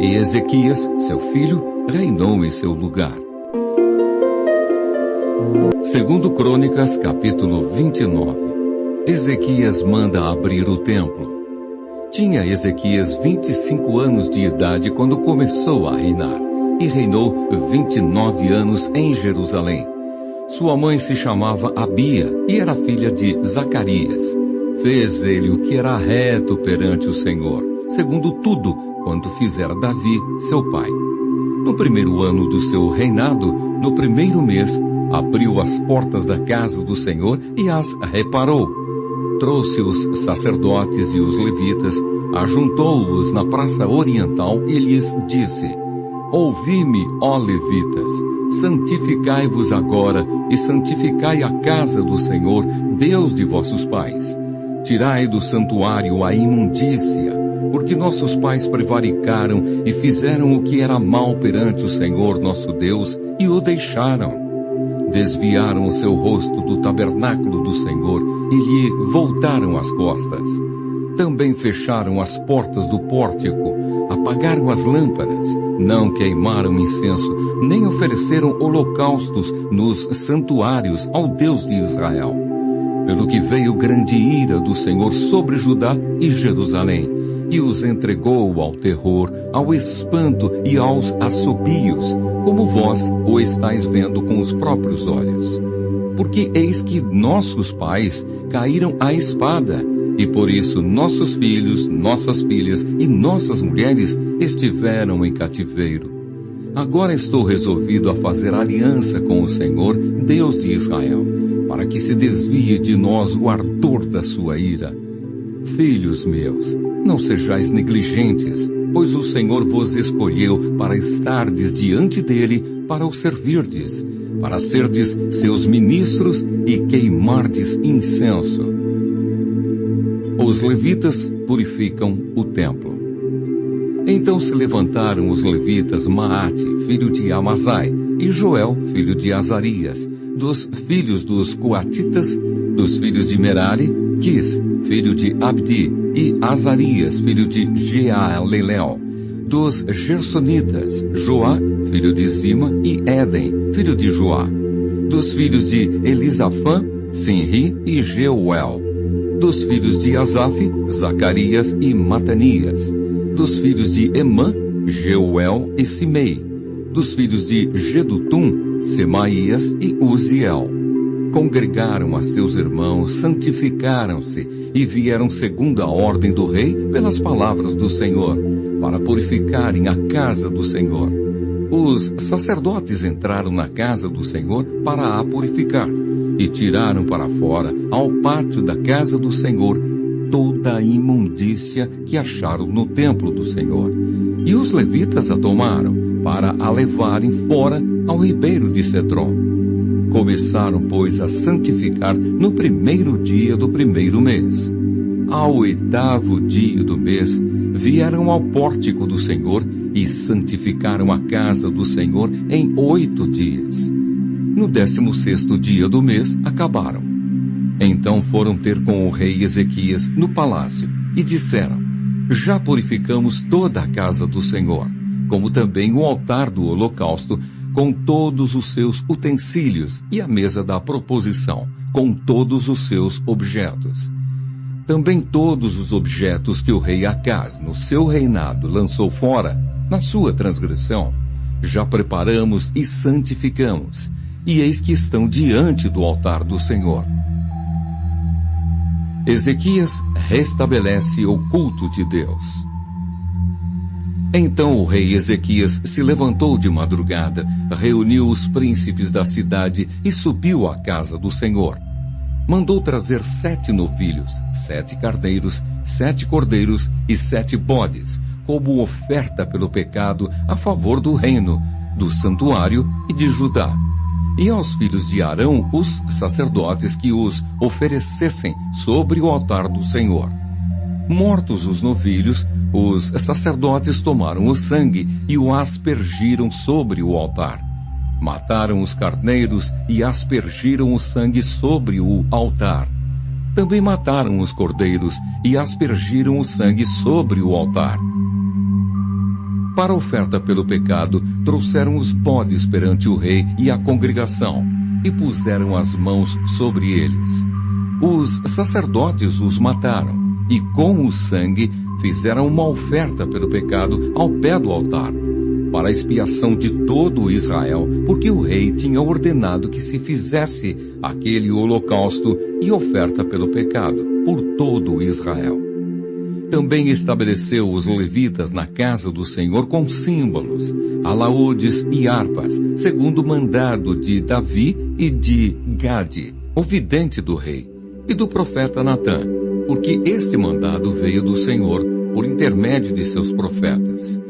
E Ezequias, seu filho, reinou em seu lugar. Segundo Crônicas, capítulo 29. Ezequias manda abrir o templo. Tinha Ezequias 25 anos de idade quando começou a reinar, e reinou 29 anos em Jerusalém. Sua mãe se chamava Abia, e era filha de Zacarias. Fez ele o que era reto perante o Senhor, segundo tudo quanto fizera Davi, seu pai. No primeiro ano do seu reinado, no primeiro mês, abriu as portas da casa do Senhor e as reparou. Trouxe os sacerdotes e os levitas, ajuntou-os na praça oriental e lhes disse: Ouvi-me, ó levitas, santificai-vos agora e santificai a casa do Senhor, Deus de vossos pais. Tirai do santuário a imundícia, porque nossos pais prevaricaram e fizeram o que era mal perante o Senhor nosso Deus e o deixaram. Desviaram o seu rosto do tabernáculo do Senhor e lhe voltaram as costas. Também fecharam as portas do pórtico, apagaram as lâmpadas, não queimaram incenso, nem ofereceram holocaustos nos santuários ao Deus de Israel. Pelo que veio grande ira do Senhor sobre Judá e Jerusalém, e os entregou ao terror, ao espanto e aos assobios, como vós o estáis vendo com os próprios olhos. Porque eis que nossos pais caíram à espada, e por isso nossos filhos, nossas filhas e nossas mulheres estiveram em cativeiro. Agora estou resolvido a fazer aliança com o Senhor, Deus de Israel, para que se desvie de nós o ardor da sua ira. Filhos meus, não sejais negligentes, pois o Senhor vos escolheu para estardes diante dele, para o servirdes, para serdes seus ministros e queimardes incenso. Os levitas purificam o templo. Então se levantaram os levitas Maate, filho de Amasai, e Joel, filho de Azarias, dos filhos dos Coatitas, dos filhos de Merari, Quis, filho de Abdi, e Azarias, filho de Jealelel, dos Gersonitas, Joá, filho de Zima, e Éden, filho de Joá, dos filhos de Elisafã, Sinri e Jeuel, dos filhos de Asaf, Zacarias e Matanias, dos filhos de Emã, Jeuel e Simei, dos filhos de Gedutum, Semaías e Uziel. Congregaram a seus irmãos, santificaram-se e vieram segundo a ordem do rei pelas palavras do Senhor, para purificarem a casa do Senhor. Os sacerdotes entraram na casa do Senhor para a purificar e tiraram para fora, ao pátio da casa do Senhor, toda a imundícia que acharam no templo do Senhor. E os levitas a tomaram para a levarem fora ao ribeiro de Cedron. Começaram, pois, a santificar no primeiro dia do primeiro mês. Ao 8º dia do mês, vieram ao pórtico do Senhor e santificaram a casa do Senhor em 8 dias. No 16º dia do mês, acabaram. Então foram ter com o rei Ezequias no palácio e disseram: Já purificamos toda a casa do Senhor, como também o altar do holocausto, com todos os seus utensílios, e a mesa da proposição, com todos os seus objetos. Também todos os objetos que o rei Acaz, no seu reinado, lançou fora, na sua transgressão, já preparamos e santificamos, e eis que estão diante do altar do Senhor. Ezequias restabelece o culto de Deus. Então o rei Ezequias se levantou de madrugada, reuniu os príncipes da cidade e subiu à casa do Senhor. Mandou trazer 7 novilhos, 7 carneiros, 7 cordeiros e 7 bodes, como oferta pelo pecado a favor do reino, do santuário e de Judá. E aos filhos de Arão os sacerdotes que os oferecessem sobre o altar do Senhor. Mortos os novilhos, os sacerdotes tomaram o sangue e o aspergiram sobre o altar. Mataram os carneiros e aspergiram o sangue sobre o altar. Também mataram os cordeiros e aspergiram o sangue sobre o altar. Para a oferta pelo pecado, trouxeram os bodes perante o rei e a congregação, e puseram as mãos sobre eles. Os sacerdotes os mataram, e com o sangue fizeram uma oferta pelo pecado ao pé do altar, para a expiação de todo Israel, porque o rei tinha ordenado que se fizesse aquele holocausto e oferta pelo pecado por todo Israel. Também estabeleceu os levitas na casa do Senhor com símbolos, alaúdes e harpas, segundo o mandado de Davi e de Gade, o vidente do rei, e do profeta Natã, porque este mandado veio do Senhor por intermédio de seus profetas.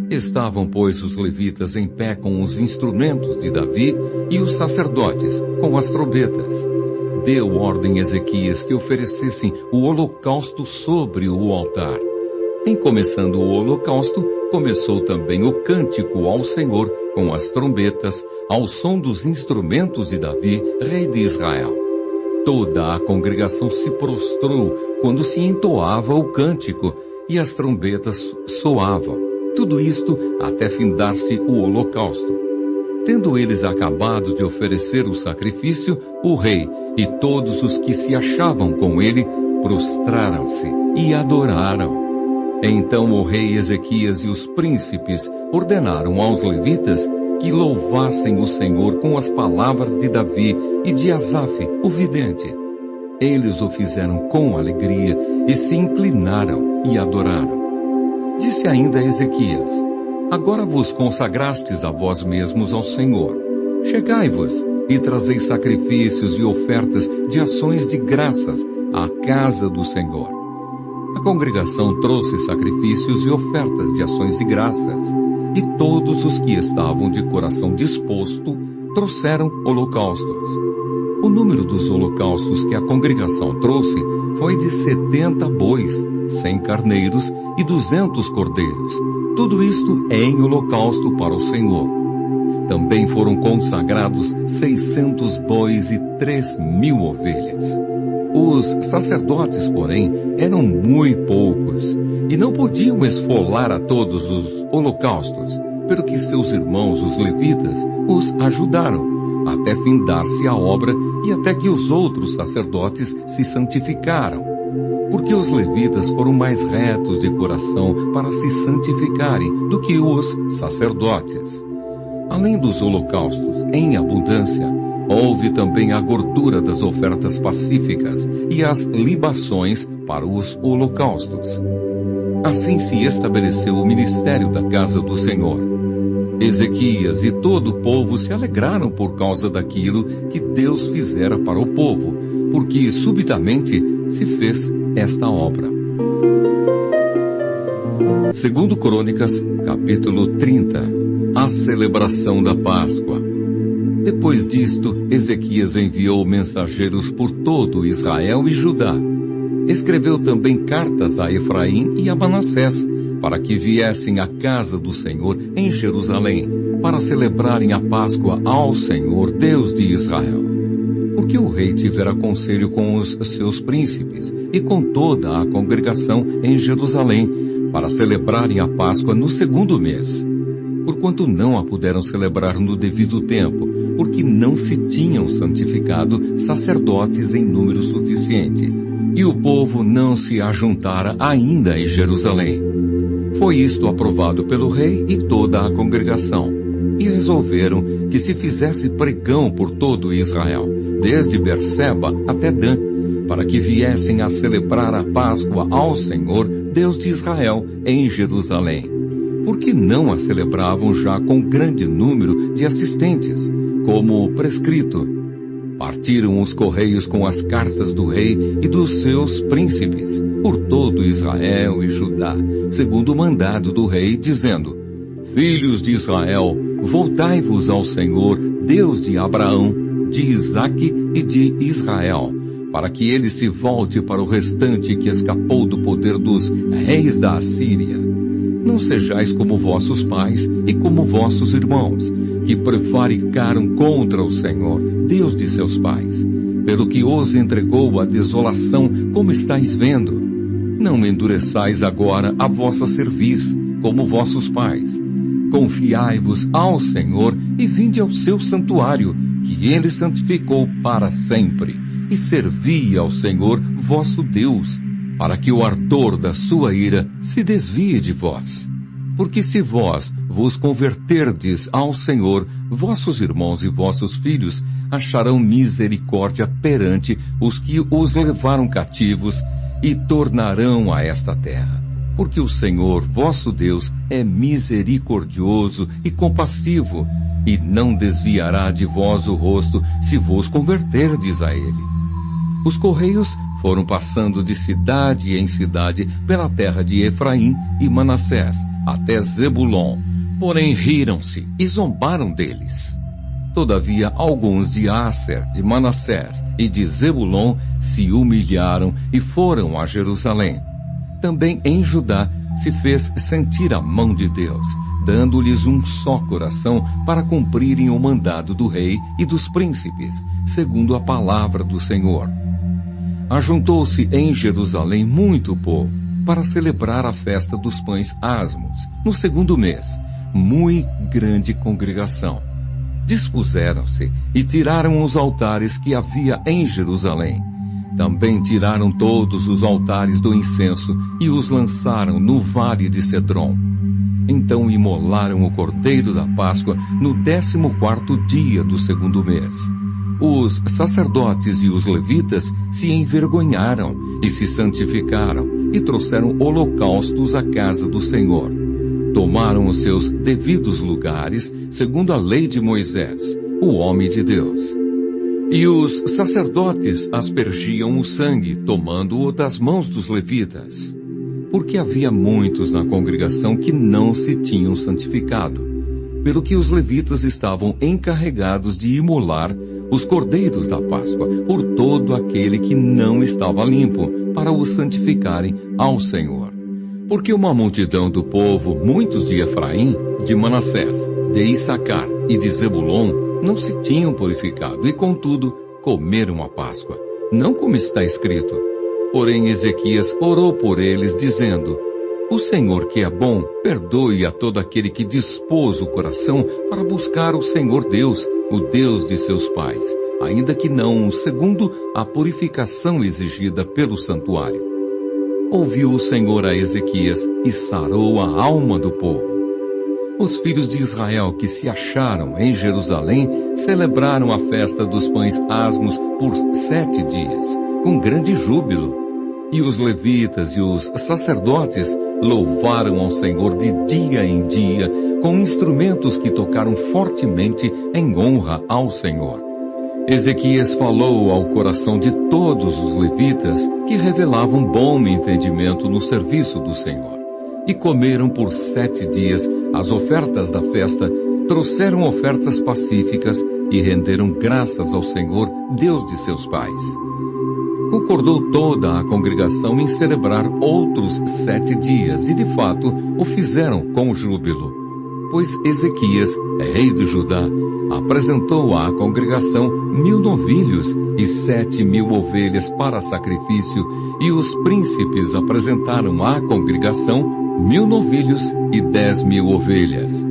Estavam, pois, os levitas em pé com os instrumentos de Davi e os sacerdotes com as trombetas. Deu ordem a Ezequias que oferecessem o holocausto sobre o altar. Em começando o holocausto, começou também o cântico ao Senhor com as trombetas, ao som dos instrumentos de Davi, rei de Israel. Toda a congregação se prostrou quando se entoava o cântico e as trombetas soavam. Tudo isto até findar-se o holocausto. Tendo eles acabado de oferecer o sacrifício, o rei e todos os que se achavam com ele prostraram-se e adoraram. Então o rei Ezequias e os príncipes ordenaram aos levitas que louvassem o Senhor com as palavras de Davi e de Asaf, o vidente. Eles o fizeram com alegria e se inclinaram e adoraram. Disse ainda Ezequias: agora vos consagrastes a vós mesmos ao Senhor. Chegai-vos e trazei sacrifícios e ofertas de ações de graças à casa do Senhor. A congregação trouxe sacrifícios e ofertas de ações de graças, e todos os que estavam de coração disposto trouxeram holocaustos. O número dos holocaustos que a congregação trouxe foi de 70 bois, 100 carneiros e 200 cordeiros, tudo isto em holocausto para o Senhor. Também foram consagrados 600 bois e 3.000 ovelhas. Os sacerdotes, porém, eram muito poucos, e não podiam esfolar a todos os holocaustos, pelo que seus irmãos, os levitas, os ajudaram, até findar-se a obra e até que os outros sacerdotes se santificaram. Porque os levitas foram mais retos de coração para se santificarem do que os sacerdotes. Além dos holocaustos em abundância, houve também a gordura das ofertas pacíficas e as libações para os holocaustos. Assim se estabeleceu o ministério da casa do Senhor. Ezequias e todo o povo se alegraram por causa daquilo que Deus fizera para o povo, porque subitamente se fez esta obra. Segundo Crônicas, capítulo 30, a celebração da Páscoa. Depois disto, Ezequias enviou mensageiros por todo Israel e Judá. Escreveu também cartas a Efraim e a Manassés, para que viessem à casa do Senhor em Jerusalém, para celebrarem a Páscoa ao Senhor, Deus de Israel. Porque o rei tivera conselho com os seus príncipes e com toda a congregação em Jerusalém, para celebrarem a Páscoa no 2º mês. Porquanto não a puderam celebrar no devido tempo, porque não se tinham santificado sacerdotes em número suficiente, e o povo não se ajuntara ainda em Jerusalém. Foi isto aprovado pelo rei e toda a congregação, e resolveram que se fizesse pregão por todo Israel, desde Berseba até Dan, para que viessem a celebrar a Páscoa ao Senhor, Deus de Israel, em Jerusalém. Porque não a celebravam já com grande número de assistentes, como prescrito. Partiram os correios com as cartas do rei e dos seus príncipes, por todo Israel e Judá, segundo o mandado do rei, dizendo: Filhos de Israel, voltai-vos ao Senhor, Deus de Abraão, de Isaque e de Israel, para que ele se volte para o restante que escapou do poder dos reis da Assíria. Não sejais como vossos pais e como vossos irmãos, que prevaricaram contra o Senhor, Deus de seus pais, pelo que os entregou à desolação, como estáis vendo. Não endureçais agora a vossa cerviz, como vossos pais. Confiai-vos ao Senhor e vinde ao seu santuário, que ele santificou para sempre, e servi ao Senhor vosso Deus, para que o ardor da sua ira se desvie de vós. Porque se vós vos converterdes ao Senhor, vossos irmãos e vossos filhos acharão misericórdia perante os que os levaram cativos, e tornarão a esta terra. Porque o Senhor, vosso Deus, é misericordioso e compassivo, e não desviará de vós o rosto se vos converterdes a ele. Os correios foram passando de cidade em cidade pela terra de Efraim e Manassés, até Zebulon. Porém riram-se e zombaram deles. Todavia alguns de Asser, de Manassés e de Zebulon se humilharam e foram a Jerusalém. Também em Judá se fez sentir a mão de Deus, dando-lhes um só coração para cumprirem o mandado do rei e dos príncipes, segundo a palavra do Senhor. Ajuntou-se em Jerusalém muito povo para celebrar a festa dos pães asmos, no 2º mês, muito grande congregação. Dispuseram-se e tiraram os altares que havia em Jerusalém. Também tiraram todos os altares do incenso e os lançaram no vale de Cedron. Então imolaram o cordeiro da Páscoa no 14º dia do 2º mês. Os sacerdotes e os levitas se envergonharam e se santificaram e trouxeram holocaustos à casa do Senhor. Tomaram os seus devidos lugares, segundo a lei de Moisés, o homem de Deus. E os sacerdotes aspergiam o sangue, tomando-o das mãos dos levitas. Porque havia muitos na congregação que não se tinham santificado, pelo que os levitas estavam encarregados de imolar os cordeiros da Páscoa por todo aquele que não estava limpo, para os santificarem ao Senhor. Porque uma multidão do povo, muitos de Efraim, de Manassés, de Issacar e de Zebulon, não se tinham purificado e, contudo, comeram a Páscoa, não como está escrito. Porém Ezequias orou por eles, dizendo: O Senhor, que é bom, perdoe a todo aquele que dispôs o coração para buscar o Senhor Deus, o Deus de seus pais, ainda que não segundo a purificação exigida pelo santuário. Ouviu o Senhor a Ezequias e sarou a alma do povo. Os filhos de Israel que se acharam em Jerusalém celebraram a festa dos pães asmos por 7 dias, com grande júbilo. E os levitas e os sacerdotes louvaram ao Senhor de dia em dia, com instrumentos que tocaram fortemente em honra ao Senhor. Ezequias falou ao coração de todos os levitas, que revelavam bom entendimento no serviço do Senhor. E comeram por 7 dias as ofertas da festa, trouxeram ofertas pacíficas e renderam graças ao Senhor, Deus de seus pais. Concordou toda a congregação em celebrar outros 7 dias, e de fato o fizeram com júbilo. Pois Ezequias, rei de Judá, apresentou à congregação 1000 novilhos e 7.000 ovelhas para sacrifício, e os príncipes apresentaram à congregação 1000 novilhos e 10.000 ovelhas.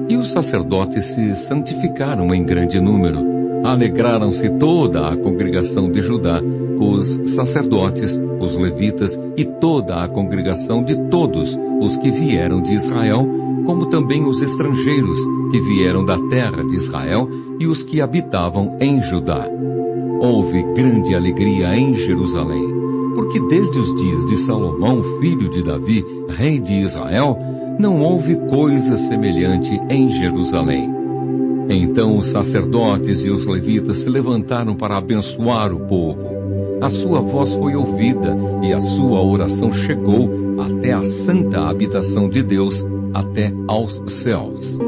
E os sacerdotes se santificaram em grande número. Alegraram-se toda a congregação de Judá, os sacerdotes, os levitas e toda a congregação de todos os que vieram de Israel, como também os estrangeiros que vieram da terra de Israel e os que habitavam em Judá. Houve grande alegria em Jerusalém, porque desde os dias de Salomão, filho de Davi, rei de Israel, não houve coisa semelhante em Jerusalém. Então os sacerdotes e os levitas se levantaram para abençoar o povo. A sua voz foi ouvida e a sua oração chegou até a santa habitação de Deus, até aos céus.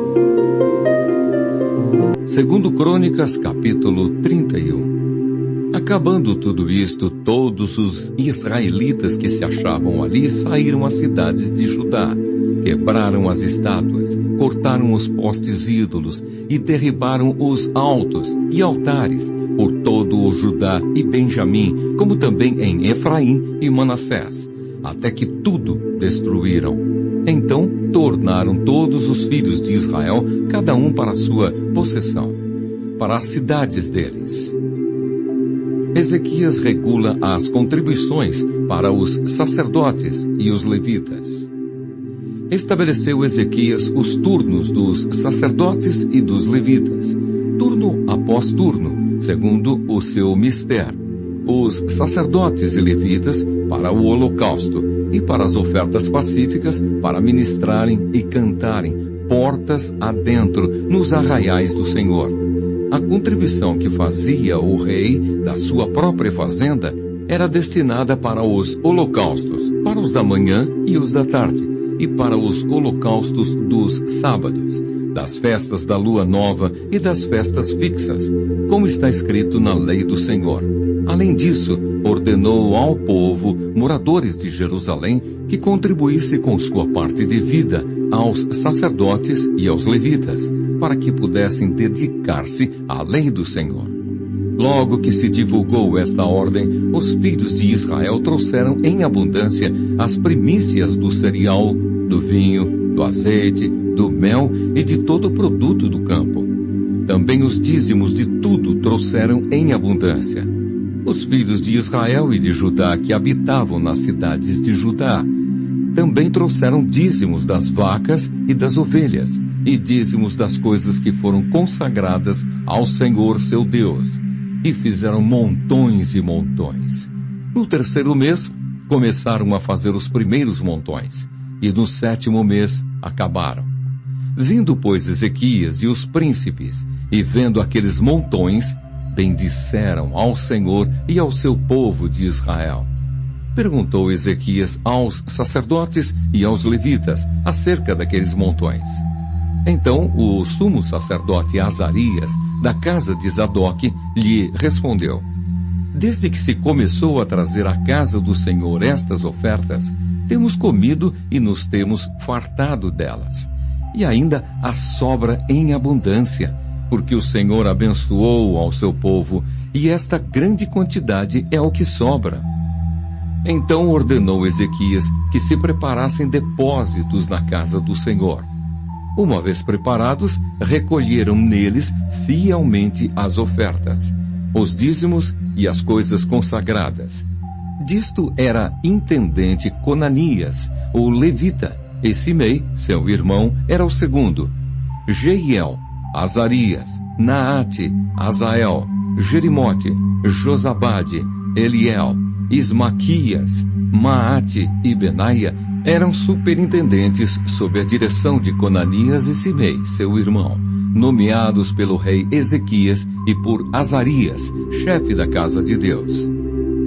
Segundo Crônicas, capítulo 31. Acabando tudo isto, todos os israelitas que se achavam ali saíram às cidades de Judá, quebraram as estátuas, cortaram os postes ídolos e derribaram os altos e altares por todo o Judá e Benjamim, como também em Efraim e Manassés, até que tudo destruíram. Então tornaram todos os filhos de Israel, cada um para a sua possessão, para as cidades deles. Ezequias regula as contribuições para os sacerdotes e os levitas. Estabeleceu Ezequias os turnos dos sacerdotes e dos levitas, turno após turno, segundo o seu mistério. Os sacerdotes e levitas para o holocausto, e para as ofertas pacíficas, para ministrarem e cantarem, portas adentro, nos arraiais do Senhor. A contribuição que fazia o rei da sua própria fazenda era destinada para os holocaustos, para os da manhã e os da tarde, e para os holocaustos dos sábados, das festas da lua nova e das festas fixas, como está escrito na lei do Senhor. Além disso, ordenou ao povo, moradores de Jerusalém, que contribuísse com sua parte de vida aos sacerdotes e aos levitas, para que pudessem dedicar-se à lei do Senhor. Logo que se divulgou esta ordem, os filhos de Israel trouxeram em abundância as primícias do cereal, do vinho, do azeite, do mel e de todo o produto do campo. Também os dízimos de tudo trouxeram em abundância. Os filhos de Israel e de Judá que habitavam nas cidades de Judá também trouxeram dízimos das vacas e das ovelhas, e dízimos das coisas que foram consagradas ao Senhor seu Deus, e fizeram montões e montões. No terceiro mês, começaram a fazer os primeiros montões, e no sétimo mês acabaram. Vindo, pois, Ezequias e os príncipes, e vendo aqueles montões, bendisseram ao Senhor e ao seu povo de Israel. Perguntou Ezequias aos sacerdotes e aos levitas acerca daqueles montões. Então o sumo sacerdote Azarias, da casa de Zadok, lhe respondeu: Desde que se começou a trazer à casa do Senhor estas ofertas, temos comido e nos temos fartado delas. E ainda há sobra em abundância, porque o Senhor abençoou ao seu povo, e esta grande quantidade é o que sobra. Então ordenou Ezequias que se preparassem depósitos na casa do Senhor. Uma vez preparados, recolheram neles fielmente as ofertas, os dízimos e as coisas consagradas. Disto era intendente Conanias, o levita, e Simei, seu irmão, era o segundo. Jeiel, Azarias, Naate, Azael, Jerimote, Josabade, Eliel, Ismaquias, Maate e Benaia eram superintendentes sob a direção de Conanias e Simei, seu irmão, nomeados pelo rei Ezequias e por Azarias, chefe da casa de Deus.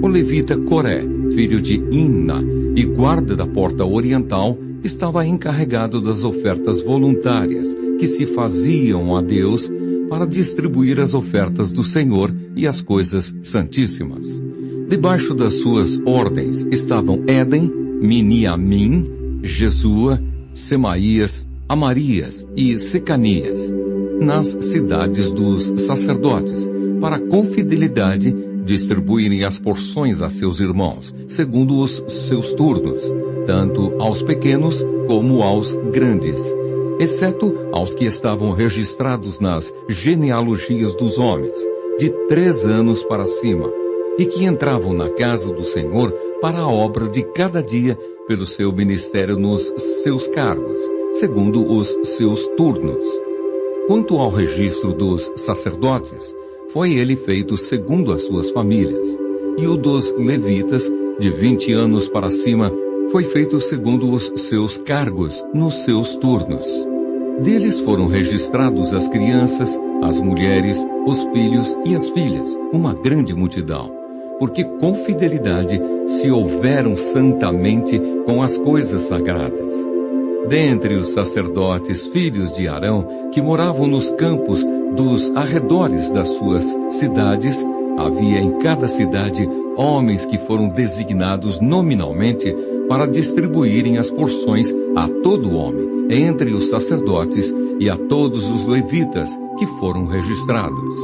O levita Coré, filho de Imna e guarda da porta oriental, estava encarregado das ofertas voluntárias que se faziam a Deus para distribuir as ofertas do Senhor e as coisas santíssimas. Debaixo das suas ordens estavam Éden, Miniamim, Jesua, Semaías, Amarias e Secanias, nas cidades dos sacerdotes, para com fidelidade distribuírem as porções a seus irmãos, segundo os seus turnos, tanto aos pequenos como aos grandes, exceto aos que estavam registrados nas genealogias dos homens, de 3 anos para cima, e que entravam na casa do Senhor para a obra de cada dia pelo seu ministério nos seus cargos, segundo os seus turnos. Quanto ao registro dos sacerdotes, foi ele feito segundo as suas famílias, e o dos levitas, de 20 anos para cima, foi feito segundo os seus cargos, nos seus turnos. Deles foram registrados as crianças, as mulheres, os filhos e as filhas, uma grande multidão, porque com fidelidade se houveram santamente com as coisas sagradas. Dentre os sacerdotes, filhos de Arão, que moravam nos campos dos arredores das suas cidades, havia em cada cidade homens que foram designados nominalmente para distribuírem as porções a todo homem, entre os sacerdotes e a todos os levitas que foram registrados.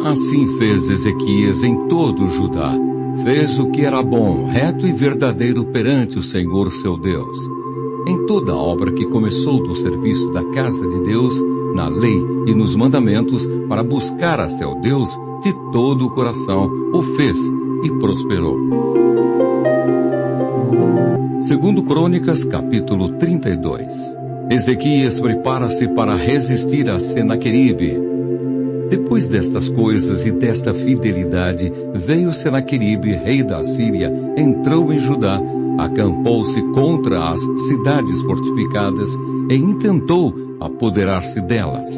Assim fez Ezequias em todo o Judá. Fez o que era bom, reto e verdadeiro perante o Senhor seu Deus. Em toda a obra que começou do serviço da casa de Deus, na lei e nos mandamentos, para buscar a seu Deus de todo o coração, o fez e prosperou. Segundo Crônicas, capítulo 32. Ezequias prepara-se para resistir a Senaqueribe. Depois destas coisas e desta fidelidade, veio Senaqueribe, rei da Assíria, entrou em Judá, acampou-se contra as cidades fortificadas e intentou apoderar-se delas.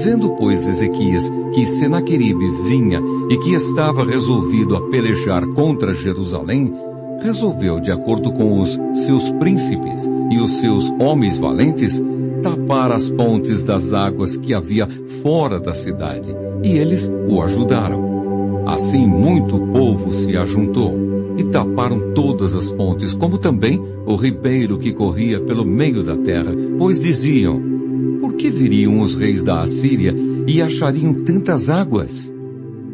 Vendo, pois, Ezequias que Senaqueribe vinha e que estava resolvido a pelejar contra Jerusalém, resolveu, de acordo com os seus príncipes e os seus homens valentes, tapar as fontes das águas que havia fora da cidade, e eles o ajudaram. Assim muito povo se ajuntou, e taparam todas as fontes, como também o ribeiro que corria pelo meio da terra, pois diziam: por que viriam os reis da Assíria e achariam tantas águas?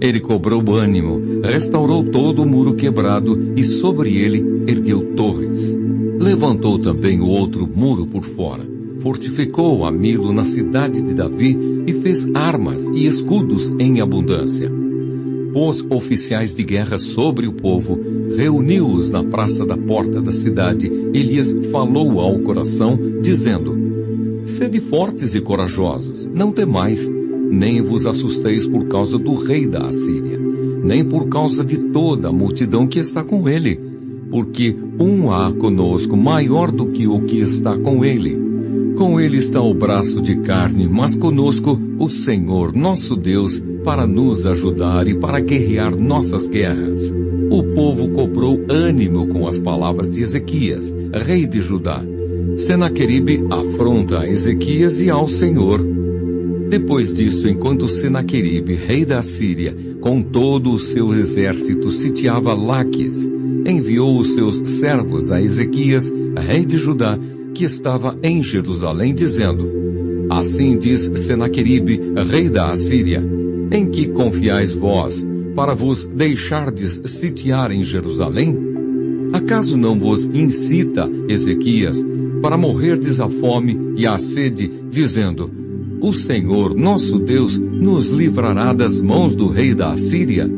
Ele cobrou ânimo, restaurou todo o muro quebrado e sobre ele ergueu torres. Levantou também o outro muro por fora, fortificou a Milo na cidade de Davi e fez armas e escudos em abundância. Pôs oficiais de guerra sobre o povo, reuniu-os na praça da porta da cidade e lhes falou ao coração, dizendo: sede fortes e corajosos, não temais, nem vos assusteis por causa do rei da Assíria, nem por causa de toda a multidão que está com ele, porque há conosco maior do que o que está com ele. Com ele está o braço de carne, mas conosco o Senhor, nosso Deus, para nos ajudar e para guerrear nossas guerras. O povo cobrou ânimo com as palavras de Ezequias, rei de Judá. Senaqueribe afronta a Ezequias e ao Senhor. Depois disto, enquanto Senaqueribe, rei da Síria, com todo o seu exército sitiava Laques, enviou os seus servos a Ezequias, rei de Judá, que estava em Jerusalém, dizendo: assim diz Senaqueribe, rei da Assíria: em que confiais vós, para vos deixardes sitiar em Jerusalém? Acaso não vos incita Ezequias para morrerdes à fome e à sede, dizendo: o Senhor, nosso Deus, nos livrará das mãos do rei da Assíria?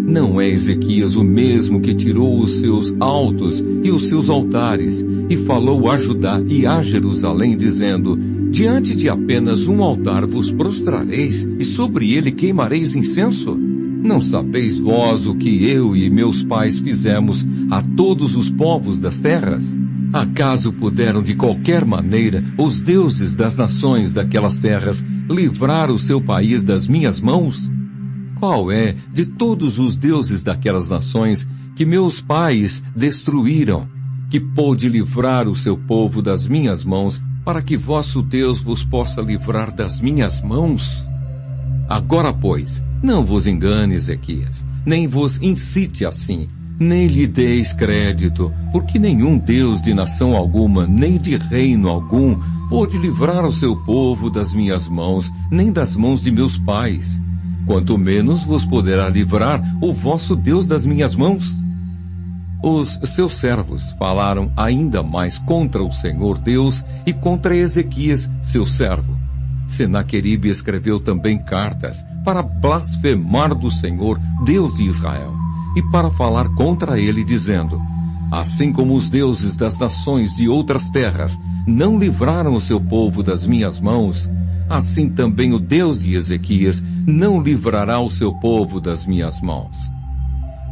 Não é Ezequias o mesmo que tirou os seus altos e os seus altares, e falou a Judá e a Jerusalém, dizendo: diante de apenas um altar vos prostrareis, e sobre ele queimareis incenso? Não sabeis vós o que eu e meus pais fizemos a todos os povos das terras? Acaso puderam de qualquer maneira os deuses das nações daquelas terras livrar o seu país das minhas mãos? Qual é, de todos os deuses daquelas nações que meus pais destruíram, que pôde livrar o seu povo das minhas mãos, para que vosso Deus vos possa livrar das minhas mãos? Agora, pois, não vos engane, Ezequias, nem vos incite assim, nem lhe deis crédito, porque nenhum Deus de nação alguma, nem de reino algum, pôde livrar o seu povo das minhas mãos, nem das mãos de meus pais. Quanto menos vos poderá livrar o vosso Deus das minhas mãos. Os seus servos falaram ainda mais contra o Senhor Deus e contra Ezequias, seu servo. Senaqueribe escreveu também cartas para blasfemar do Senhor, Deus de Israel, e para falar contra ele, dizendo: assim como os deuses das nações de outras terras não livraram o seu povo das minhas mãos, assim também o Deus de Ezequias não livrará o seu povo das minhas mãos.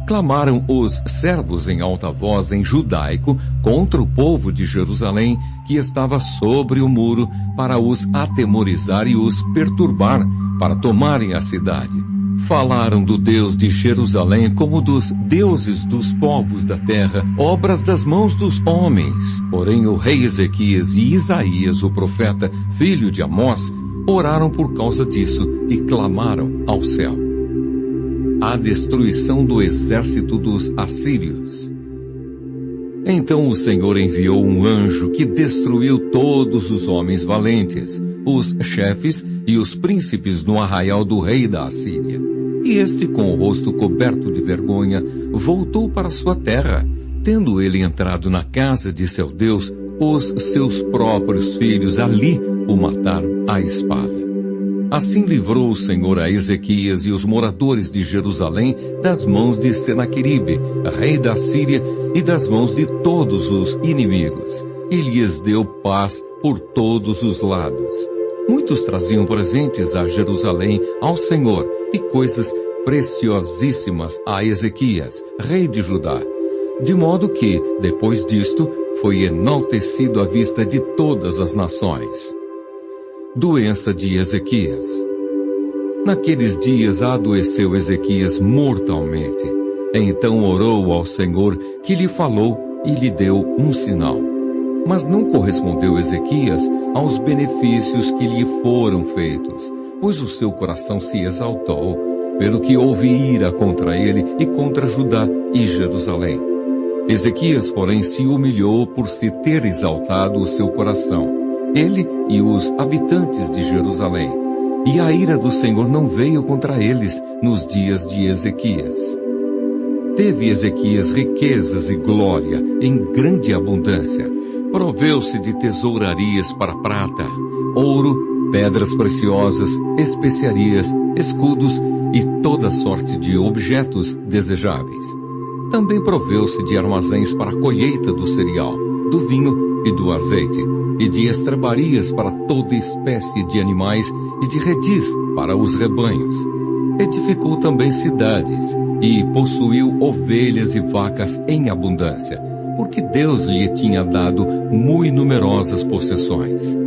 Clamaram os servos em alta voz em judaico contra o povo de Jerusalém, que estava sobre o muro, para os atemorizar e os perturbar, para tomarem a cidade. Falaram do Deus de Jerusalém como dos deuses dos povos da terra, obras das mãos dos homens. Porém o rei Ezequias e Isaías, o profeta, filho de Amós, oraram por causa disso e clamaram ao céu. A destruição do exército dos assírios. Então o Senhor enviou um anjo que destruiu todos os homens valentes, os chefes e os príncipes no arraial do rei da Assíria. E este, com o rosto coberto de vergonha, voltou para sua terra. Tendo ele entrado na casa de seu Deus, os seus próprios filhos ali o mataram à espada. Assim livrou o Senhor a Ezequias e os moradores de Jerusalém das mãos de Senaqueribe, rei da Síria, e das mãos de todos os inimigos, e lhes deu paz por todos os lados. Muitos traziam presentes a Jerusalém ao Senhor e coisas preciosíssimas a Ezequias, rei de Judá, de modo que, depois disto, foi enaltecido à vista de todas as nações. Doença de Ezequias. Naqueles dias adoeceu Ezequias mortalmente. Então orou ao Senhor, que lhe falou e lhe deu um sinal. Mas não correspondeu Ezequias aos benefícios que lhe foram feitos, pois o seu coração se exaltou, pelo que houve ira contra ele e contra Judá e Jerusalém. Ezequias, porém, se humilhou por se ter exaltado o seu coração, ele e os habitantes de Jerusalém, e a ira do Senhor não veio contra eles nos dias de Ezequias. Teve Ezequias riquezas e glória em grande abundância. Proveu-se de tesourarias para prata, ouro, pedras preciosas, especiarias, escudos e toda sorte de objetos desejáveis. Também proveu-se de armazéns para a colheita do cereal, do vinho e do azeite, e de estrebarias para toda espécie de animais e de redis para os rebanhos. Edificou também cidades e possuiu ovelhas e vacas em abundância, porque Deus lhe tinha dado muito numerosas possessões.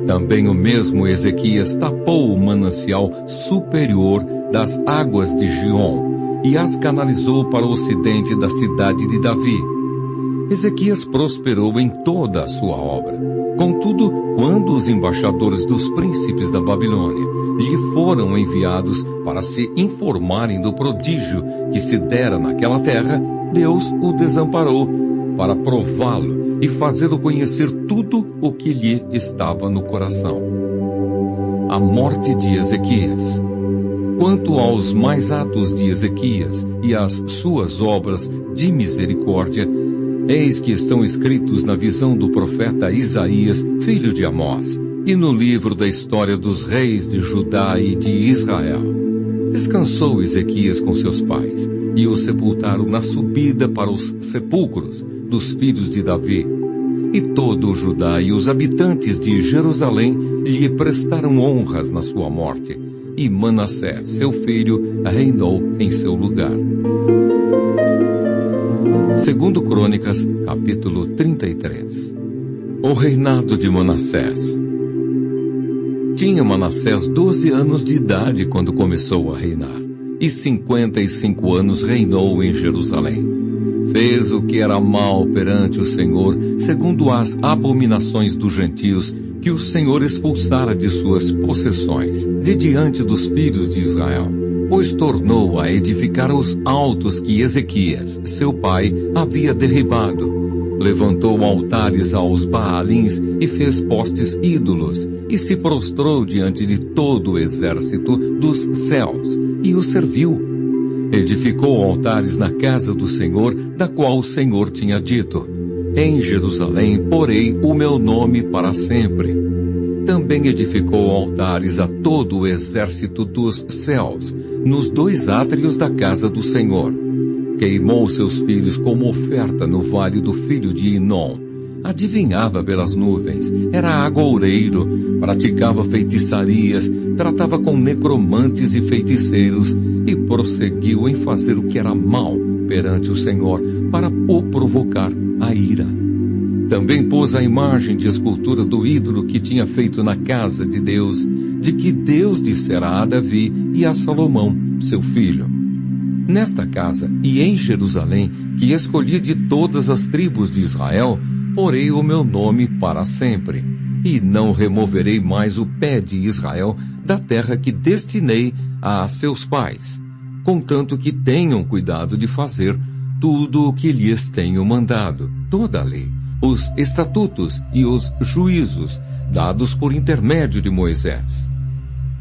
Também o mesmo Ezequias tapou o manancial superior das águas de Giom e as canalizou para o ocidente da cidade de Davi. Ezequias prosperou em toda a sua obra. Contudo, quando os embaixadores dos príncipes da Babilônia lhe foram enviados para se informarem do prodígio que se dera naquela terra, Deus o desamparou para prová-lo e fazê-lo conhecer tudo o que lhe estava no coração. A morte de Ezequias. Quanto aos mais atos de Ezequias e às suas obras de misericórdia, eis que estão escritos na visão do profeta Isaías, filho de Amós, e no livro da história dos reis de Judá e de Israel. Descansou Ezequias com seus pais, e o sepultaram na subida para os sepulcros dos filhos de Davi. E todo o Judá e os habitantes de Jerusalém lhe prestaram honras na sua morte, e Manassés, seu filho, reinou em seu lugar. Segundo Crônicas, capítulo 33. O reinado de Manassés. Tinha Manassés 12 anos de idade quando começou a reinar, e 55 anos reinou em Jerusalém. Fez o que era mal perante o Senhor, segundo as abominações dos gentios, que o Senhor expulsara de suas possessões, de diante dos filhos de Israel, pois tornou a edificar os altos que Ezequias, seu pai, havia derribado. Levantou altares aos Baalins e fez postes ídolos, e se prostrou diante de todo o exército dos céus, e o serviu. Edificou altares na casa do Senhor, da qual o Senhor tinha dito: em Jerusalém porei o meu nome para sempre. Também edificou altares a todo o exército dos céus, nos 2 átrios da casa do Senhor. Queimou seus filhos como oferta no vale do filho de Inom. Adivinhava pelas nuvens, era agoureiro, praticava feitiçarias, tratava com necromantes e feiticeiros, e prosseguiu em fazer o que era mal perante o Senhor, para o provocar a ira. Também pôs a imagem de escultura do ídolo que tinha feito na casa de Deus, de que Deus dissera a Davi e a Salomão, seu filho: nesta casa e em Jerusalém, que escolhi de todas as tribos de Israel, porei o meu nome para sempre, e não removerei mais o pé de Israel da terra que destinei a seus pais, contanto que tenham cuidado de fazer tudo o que lhes tenho mandado, toda a lei, os estatutos e os juízos, dados por intermédio de Moisés.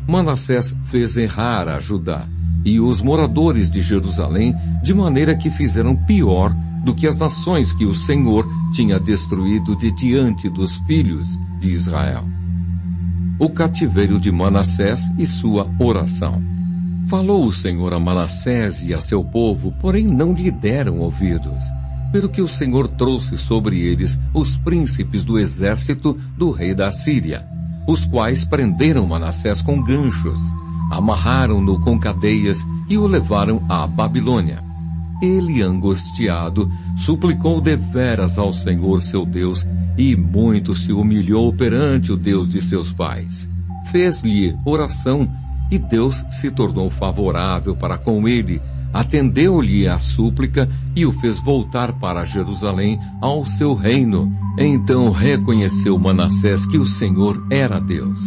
Manassés fez errar a Judá e os moradores de Jerusalém, de maneira que fizeram pior do que as nações que o Senhor tinha destruído de diante dos filhos de Israel. O cativeiro de Manassés e sua oração. Falou o Senhor a Manassés e a seu povo, porém não lhe deram ouvidos, pelo que o Senhor trouxe sobre eles os príncipes do exército do rei da Síria, os quais prenderam Manassés com ganchos, amarraram-no com cadeias e o levaram à Babilônia. Ele, angustiado, suplicou deveras ao Senhor seu Deus, e muito se humilhou perante o Deus de seus pais. Fez-lhe oração, e Deus se tornou favorável para com ele, atendeu-lhe a súplica e o fez voltar para Jerusalém ao seu reino. Então reconheceu Manassés que o Senhor era Deus.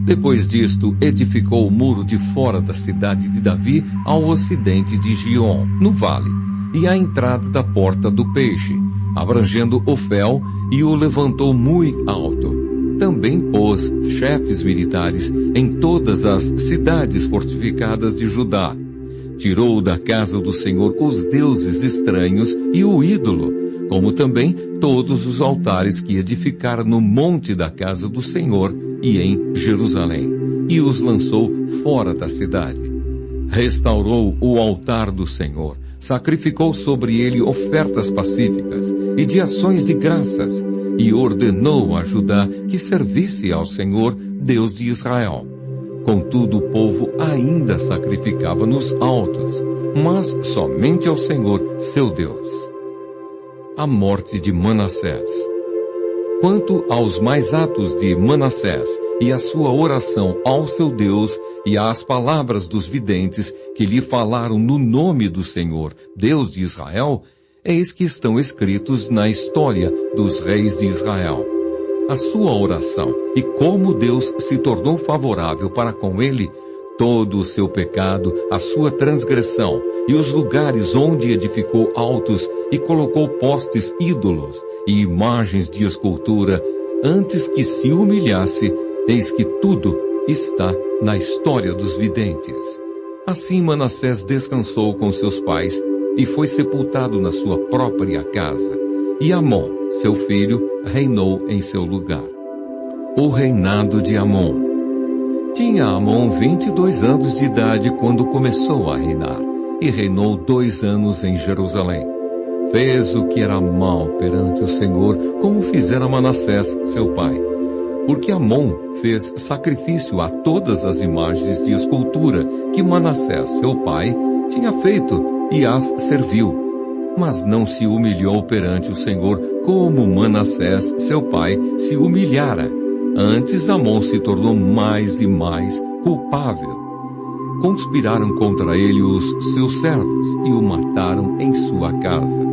Depois disto, edificou o muro de fora da cidade de Davi ao ocidente de Gion, no vale, e à entrada da porta do peixe, abrangendo Ofel, e o levantou muito alto. Também pôs chefes militares em todas as cidades fortificadas de Judá. Tirou da casa do Senhor os deuses estranhos e o ídolo, como também todos os altares que edificara no monte da casa do Senhor e em Jerusalém, e os lançou fora da cidade. Restaurou o altar do Senhor, sacrificou sobre ele ofertas pacíficas e de ações de graças, e ordenou a Judá que servisse ao Senhor, Deus de Israel. Contudo, o povo ainda sacrificava nos altos, mas somente ao Senhor, seu Deus. A morte de Manassés. Quanto aos mais atos de Manassés e a sua oração ao seu Deus e às palavras dos videntes que lhe falaram no nome do Senhor, Deus de Israel, eis que estão escritos na história dos reis de Israel. A sua oração e como Deus se tornou favorável para com ele, todo o seu pecado, a sua transgressão e os lugares onde edificou altos e colocou postes ídolos e imagens de escultura, antes que se humilhasse, eis que tudo está na história dos videntes. Assim Manassés descansou com seus pais e foi sepultado na sua própria casa. E Amon, seu filho, reinou em seu lugar. O reinado de Amon. Tinha Amon 22 anos de idade quando começou a reinar, e reinou 2 anos em Jerusalém. Fez o que era mal perante o Senhor, como fizera Manassés, seu pai. Porque Amon fez sacrifício a todas as imagens de escultura que Manassés, seu pai, tinha feito e as serviu. Mas não se humilhou perante o Senhor como Manassés, seu pai, se humilhara. Antes Amon se tornou mais e mais culpável. Conspiraram contra ele os seus servos e o mataram em sua casa.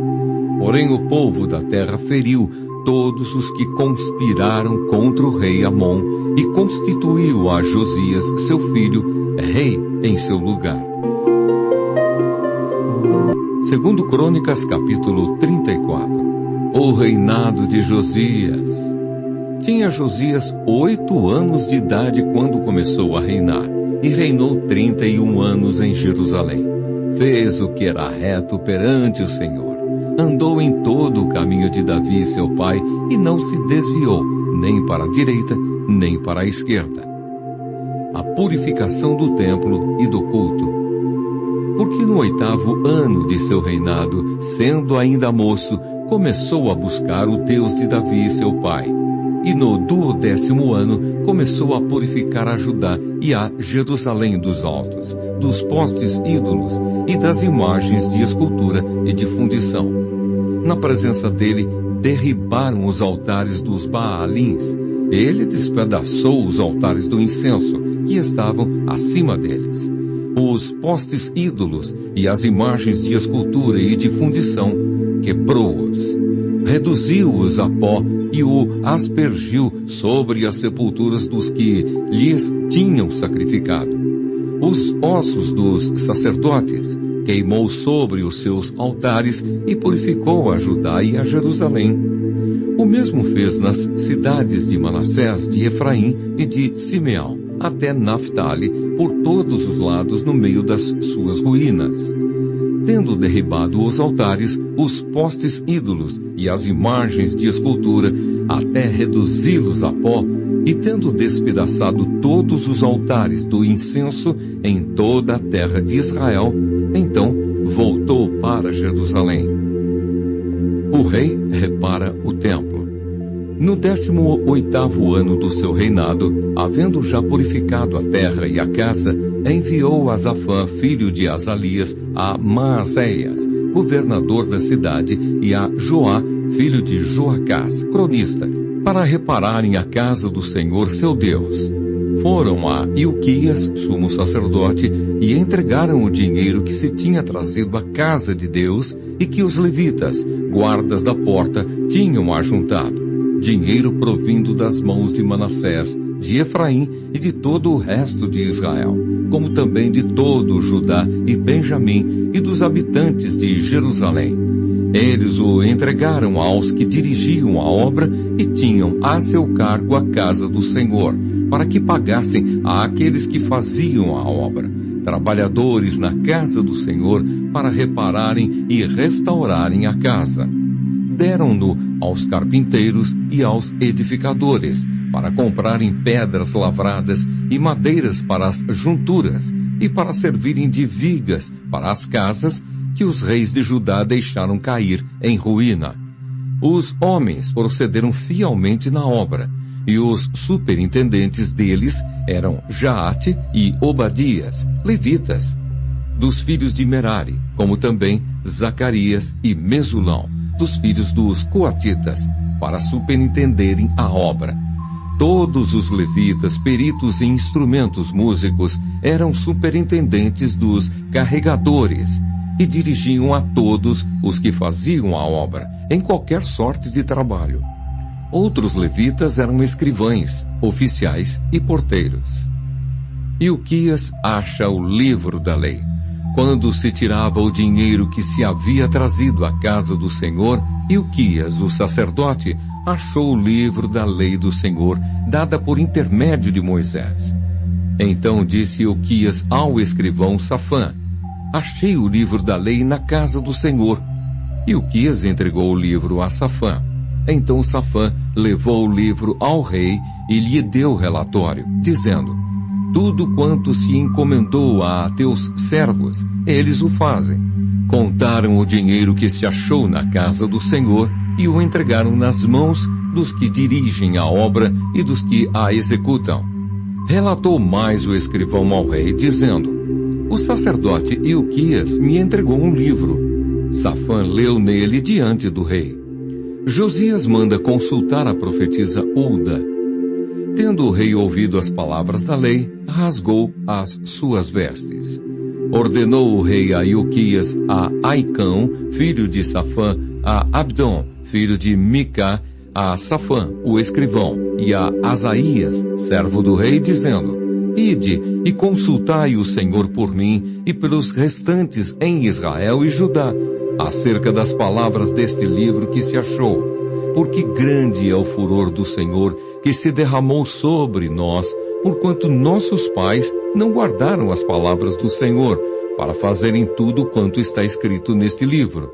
Porém o povo da terra feriu todos os que conspiraram contra o rei Amon e constituiu a Josias, seu filho, rei em seu lugar. Segundo Crônicas, capítulo 34. O reinado de Josias. Tinha Josias 8 anos de idade quando começou a reinar, e reinou 31 anos em Jerusalém. Fez o que era reto perante o Senhor. Andou em todo o caminho de Davi, seu pai, e não se desviou, nem para a direita, nem para a esquerda. A purificação do templo e do culto. Porque no 8º ano de seu reinado, sendo ainda moço, começou a buscar o Deus de Davi, seu pai. E no 12º ano, começou a purificar a Judá e a Jerusalém dos altos, dos postes ídolos e das imagens de escultura e de fundição. Na presença dele, derribaram os altares dos Baalins. Ele despedaçou os altares do incenso, que estavam acima deles. Os postes ídolos e as imagens de escultura e de fundição, quebrou-os. Reduziu-os a pó e o aspergiu sobre as sepulturas dos que lhes tinham sacrificado. Os ossos dos sacerdotes queimou sobre os seus altares e purificou a Judá e a Jerusalém. O mesmo fez nas cidades de Manassés, de Efraim e de Simeão, até Naphtali, por todos os lados no meio das suas ruínas. Tendo derribado os altares, os postes ídolos e as imagens de escultura, até reduzi-los a pó, e tendo despedaçado todos os altares do incenso em toda a terra de Israel, então voltou para Jerusalém. O rei repara o templo. No 18º ano do seu reinado, havendo já purificado a terra e a casa, enviou a Safã, filho de Azalias, a Maazéias, governador da cidade, e a Joá, filho de Joacás, cronista, para repararem a casa do Senhor seu Deus. Foram a Ilquias, sumo sacerdote, e entregaram o dinheiro que se tinha trazido à casa de Deus e que os levitas, guardas da porta, tinham ajuntado. Dinheiro provindo das mãos de Manassés, de Efraim e de todo o resto de Israel, como também de todo Judá e Benjamim e dos habitantes de Jerusalém. Eles o entregaram aos que dirigiam a obra e tinham a seu cargo a casa do Senhor, para que pagassem àqueles que faziam a obra, trabalhadores na casa do Senhor, para repararem e restaurarem a casa. Deram-no aos carpinteiros e aos edificadores, para comprarem pedras lavradas e madeiras para as junturas, e para servirem de vigas para as casas que os reis de Judá deixaram cair em ruína. Os homens procederam fielmente na obra, e os superintendentes deles eram Jaate e Obadias, levitas, dos filhos de Merari, como também Zacarias e Mesulão, dos filhos dos coatitas, para superintenderem a obra. Todos os levitas, peritos em instrumentos músicos, eram superintendentes dos carregadores e dirigiam a todos os que faziam a obra, em qualquer sorte de trabalho. Outros levitas eram escrivães, oficiais e porteiros. Ilquias acha o livro da lei. Quando se tirava o dinheiro que se havia trazido à casa do Senhor, Ilquias, o sacerdote, achou o livro da lei do Senhor, dada por intermédio de Moisés. Então disse Ilquias ao escrivão Safã: achei o livro da lei na casa do Senhor. Ilquias entregou o livro a Safã. Então Safã levou o livro ao rei e lhe deu o relatório, dizendo: tudo quanto se encomendou a teus servos, eles o fazem. Contaram o dinheiro que se achou na casa do Senhor e o entregaram nas mãos dos que dirigem a obra e dos que a executam. Relatou mais o escrivão ao rei, dizendo: o sacerdote Ilquias me entregou um livro. Safã leu nele diante do rei. Josias manda consultar a profetisa Hulda. Tendo o rei ouvido as palavras da lei, rasgou as suas vestes. Ordenou o rei a Ilquias, a Aicão, filho de Safã, a Abdon, filho de Mica, a Safã, o escrivão, e a Asaías, servo do rei, dizendo: ide e consultai o Senhor por mim e pelos restantes em Israel e Judá, acerca das palavras deste livro que se achou, porque grande é o furor do Senhor que se derramou sobre nós, porquanto nossos pais não guardaram as palavras do Senhor, para fazerem tudo quanto está escrito neste livro.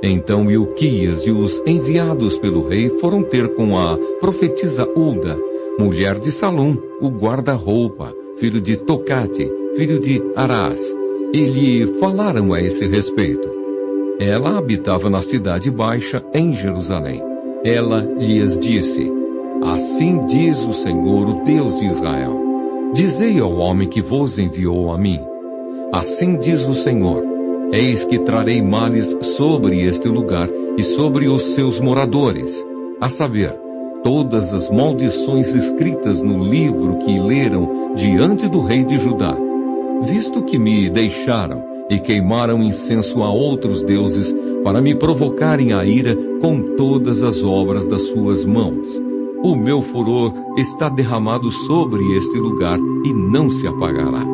Então Ilquias e os enviados pelo rei foram ter com a profetisa Hulda, mulher de Salum, o guarda-roupa, filho de Tocate, filho de Arás, e lhe falaram a esse respeito. Ela habitava na cidade baixa, em Jerusalém. Ela lhes disse: assim diz o Senhor, o Deus de Israel: dizei ao homem que vos enviou a mim: assim diz o Senhor, eis que trarei males sobre este lugar e sobre os seus moradores, a saber, todas as maldições escritas no livro que leram diante do rei de Judá, visto que me deixaram e queimaram incenso a outros deuses para me provocarem a ira com todas as obras das suas mãos. O meu furor está derramado sobre este lugar e não se apagará.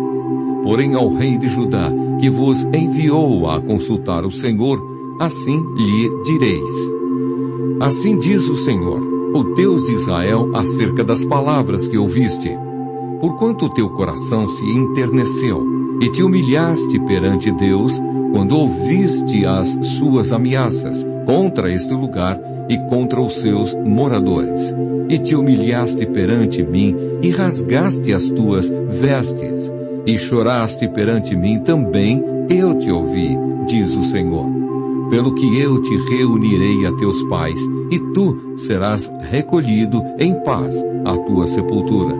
Porém ao rei de Judá, que vos enviou a consultar o Senhor, assim lhe direis: assim diz o Senhor, o Deus de Israel, acerca das palavras que ouviste. Porquanto o teu coração se enterneceu e te humilhaste perante Deus, quando ouviste as suas ameaças contra este lugar e contra os seus moradores, e te humilhaste perante mim e rasgaste as tuas vestes, e choraste perante mim também, eu te ouvi, diz o Senhor. pelo que eu te reunirei a teus pais, e tu serás recolhido em paz à tua sepultura.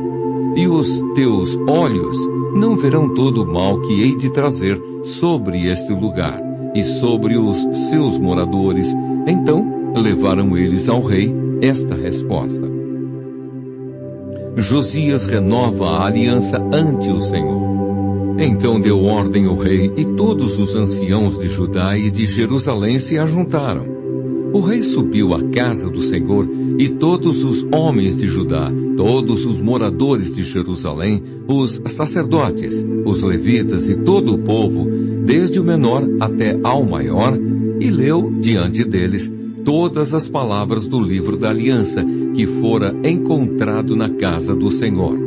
E os teus olhos não verão todo o mal que hei de trazer sobre este lugar, e sobre os seus moradores. Então levaram eles ao rei esta resposta: Josias renova a aliança ante o Senhor. Então deu ordem o rei, e todos os anciãos de Judá e de Jerusalém se ajuntaram. O rei subiu à casa do Senhor, e todos os homens de Judá, todos os moradores de Jerusalém, os sacerdotes, os levitas e todo o povo, desde o menor até ao maior, e leu diante deles todas as palavras do livro da aliança que fora encontrado na casa do Senhor.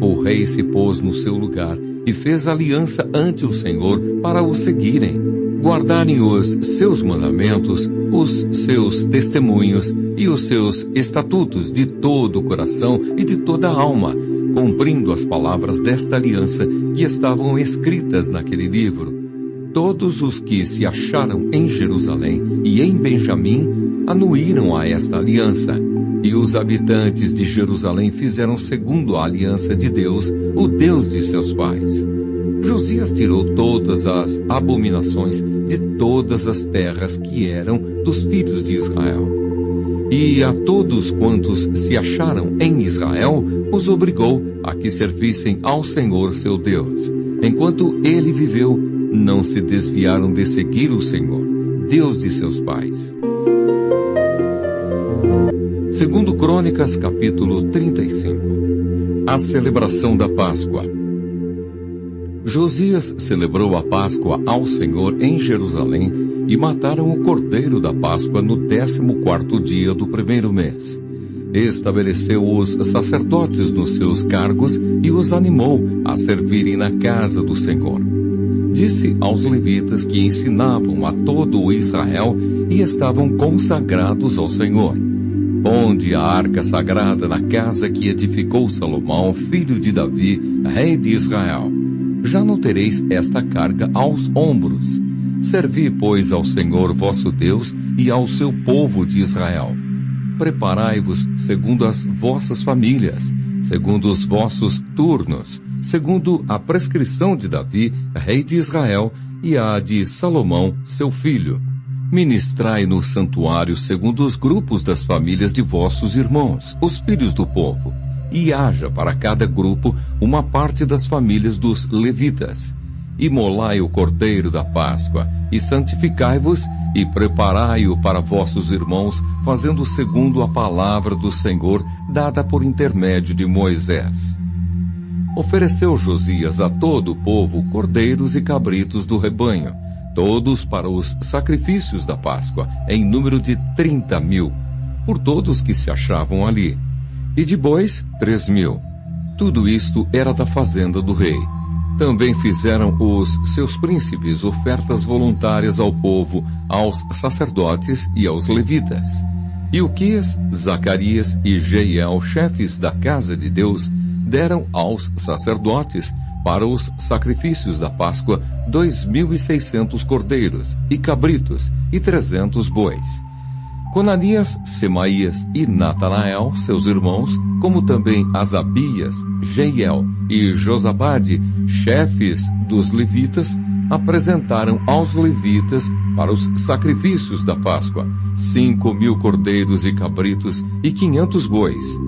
O rei se pôs no seu lugar e fez aliança ante o Senhor para o seguirem, guardarem os seus mandamentos, os seus testemunhos e os seus estatutos de todo o coração e de toda a alma, cumprindo as palavras desta aliança que estavam escritas naquele livro. Todos os que se acharam em Jerusalém e em Benjamim anuíram a esta aliança, e os habitantes de Jerusalém fizeram segundo a aliança de Deus, o Deus de seus pais. Josias tirou todas as abominações de todas as terras que eram dos filhos de Israel. E a todos quantos se acharam em Israel, os obrigou a que servissem ao Senhor seu Deus. Enquanto ele viveu, não se desviaram de seguir o Senhor, Deus de seus pais. Segundo Crônicas, capítulo 35. A celebração da Páscoa. Josias celebrou a Páscoa ao Senhor em Jerusalém e mataram o cordeiro da Páscoa no 14º dia do primeiro mês. Estabeleceu os sacerdotes nos seus cargos e os animou a servirem na casa do Senhor. Disse aos levitas que ensinavam a todo o Israel e estavam consagrados ao Senhor: Ponde a arca sagrada na casa que edificou Salomão, filho de Davi, rei de Israel. Já não tereis esta carga aos ombros. Servi, pois, ao Senhor vosso Deus e ao seu povo de Israel. Preparai-vos segundo as vossas famílias, segundo os vossos turnos, segundo a prescrição de Davi, rei de Israel, e a de Salomão, seu filho. Ministrai no santuário segundo os grupos das famílias de vossos irmãos, os filhos do povo, e haja para cada grupo uma parte das famílias dos levitas. Imolai o cordeiro da Páscoa, e santificai-vos, e preparai-o para vossos irmãos, fazendo segundo a palavra do Senhor, dada por intermédio de Moisés. Ofereceu Josias a todo o povo cordeiros e cabritos do rebanho, todos para os sacrifícios da Páscoa, em número de 30.000, por todos que se achavam ali, e de bois 3.000. Tudo isto era da fazenda do rei. Também fizeram os seus príncipes ofertas voluntárias ao povo, aos sacerdotes e aos levitas. Ilquias, Zacarias e Jeiel, chefes da casa de Deus, deram aos sacerdotes, para os sacrifícios da Páscoa, 2.600 cordeiros e cabritos e 300 bois. Conanias, Semaías e Natanael, seus irmãos, como também Asabias, Jeiel e Josabade, chefes dos levitas, apresentaram aos levitas para os sacrifícios da Páscoa 5.000 cordeiros e cabritos e 500 bois.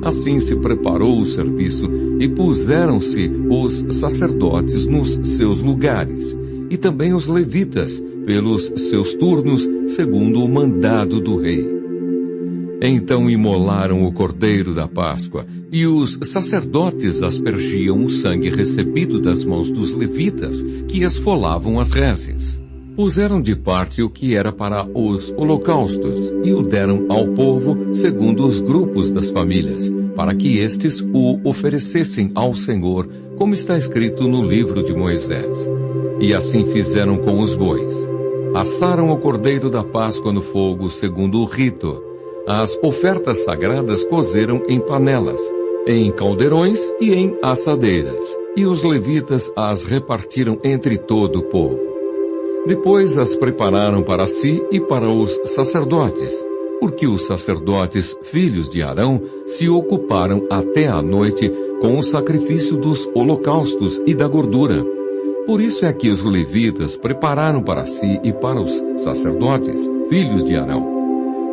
Assim se preparou o serviço e puseram-se os sacerdotes nos seus lugares, e também os levitas pelos seus turnos, segundo o mandado do rei. Então imolaram o cordeiro da Páscoa, e os sacerdotes aspergiam o sangue recebido das mãos dos levitas, que esfolavam as reses. Puseram de parte o que era para os holocaustos, e o deram ao povo segundo os grupos das famílias, para que estes o oferecessem ao Senhor, como está escrito no livro de Moisés. E assim fizeram com os bois. Assaram o cordeiro da Páscoa no fogo, segundo o rito. As ofertas sagradas cozeram em panelas, em caldeirões e em assadeiras, e os levitas as repartiram entre todo o povo. Depois as prepararam para si e para os sacerdotes, porque os sacerdotes, filhos de Arão, se ocuparam até a noite com o sacrifício dos holocaustos e da gordura. Por isso é que os levitas prepararam para si e para os sacerdotes, filhos de Arão.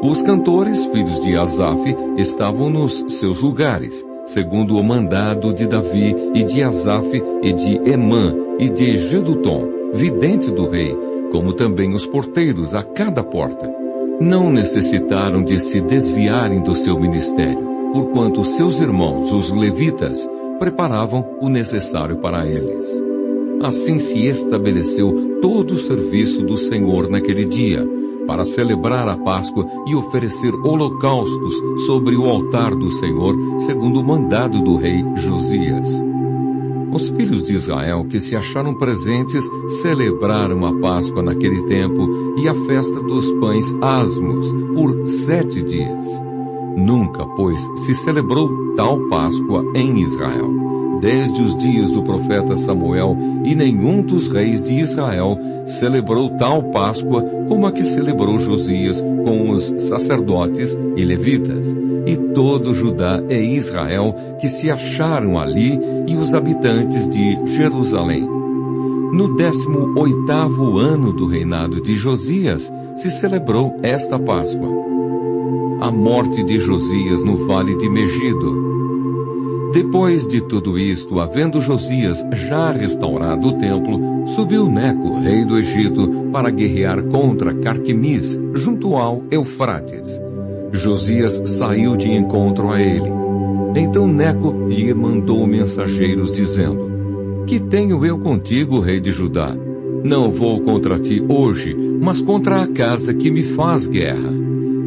Os cantores, filhos de Asaf, estavam nos seus lugares, segundo o mandado de Davi e de Asaf e de Emã e de Jedutum, vidente do rei, como também os porteiros a cada porta. Não necessitaram de se desviarem do seu ministério, porquanto seus irmãos, os levitas, preparavam o necessário para eles. Assim se estabeleceu todo o serviço do Senhor naquele dia, para celebrar a Páscoa e oferecer holocaustos sobre o altar do Senhor, segundo o mandado do rei Josias. Os filhos de Israel que se acharam presentes celebraram a Páscoa naquele tempo e a festa dos pães asmos por 7 dias. Nunca, pois, se celebrou tal Páscoa em Israel, desde os dias do profeta Samuel, e nenhum dos reis de Israel celebrou tal Páscoa como a que celebrou Josias com os sacerdotes e levitas, e todo Judá e Israel que se acharam ali, e os habitantes de Jerusalém. No 18º ano do reinado de Josias, se celebrou esta Páscoa. A morte de Josias no vale de Megido. Depois de tudo isto, havendo Josias já restaurado o templo, subiu Neco, rei do Egito, para guerrear contra Carquemis, junto ao Eufrates. Josias saiu de encontro a ele. Então Neco lhe mandou mensageiros, dizendo: Que tenho eu contigo, rei de Judá? Não vou contra ti hoje, mas contra a casa que me faz guerra.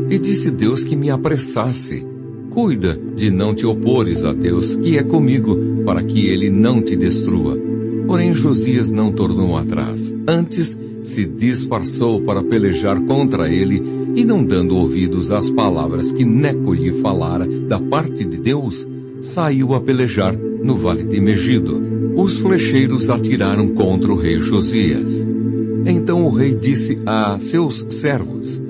E disse Deus que me apressasse. Cuida de não te opores a Deus, que é comigo, para que ele não te destrua. Porém Josias não tornou atrás. Antes se disfarçou para pelejar contra ele, e não dando ouvidos às palavras que Neco lhe falara da parte de Deus, saiu a pelejar no vale de Megido. Os flecheiros atiraram contra o rei Josias. Então o rei disse a seus servos: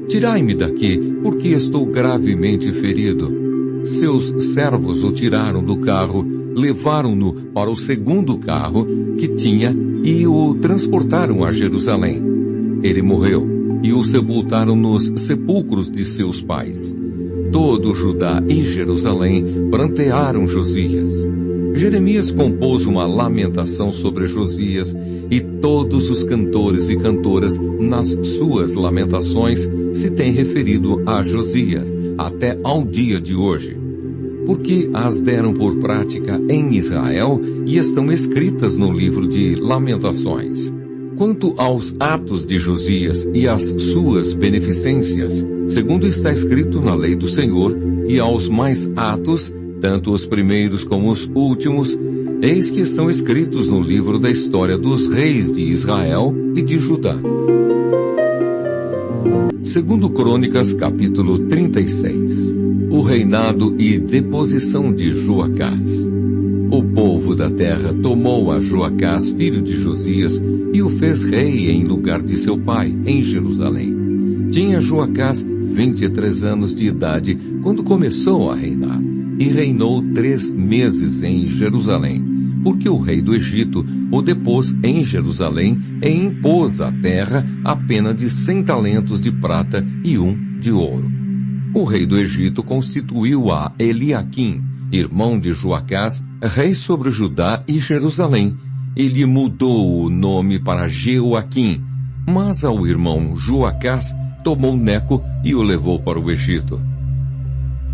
Tirai-me daqui, porque estou gravemente ferido. Seus servos o tiraram do carro, levaram-no para o segundo carro que tinha e o transportaram a Jerusalém. Ele morreu e o sepultaram nos sepulcros de seus pais. Todo Judá e Jerusalém prantearam Josias. Jeremias compôs uma lamentação sobre Josias, e todos os cantores e cantoras, nas suas lamentações, se têm referido a Josias, até ao dia de hoje. Porque as deram por prática em Israel e estão escritas no livro de Lamentações. Quanto aos atos de Josias e às suas beneficências, segundo está escrito na lei do Senhor, e aos mais atos, tanto os primeiros como os últimos, eis que estão escritos no livro da história dos reis de Israel e de Judá. Segundo Crônicas, capítulo 36. O reinado e deposição de Joacás. O povo da terra tomou a Joacás, filho de Josias, e o fez rei em lugar de seu pai, em Jerusalém. Tinha Joacás 23 anos de idade quando começou a reinar, e reinou 3 meses em Jerusalém, porque o rei do Egito o depôs em Jerusalém e impôs à terra a pena de 100 talentos de prata e 1 de ouro. O rei do Egito constituiu a Eliaquim, irmão de Joacás, rei sobre Judá e Jerusalém. Ele mudou o nome para Jeoaquim, mas ao irmão Joacás tomou Neco e o levou para o Egito.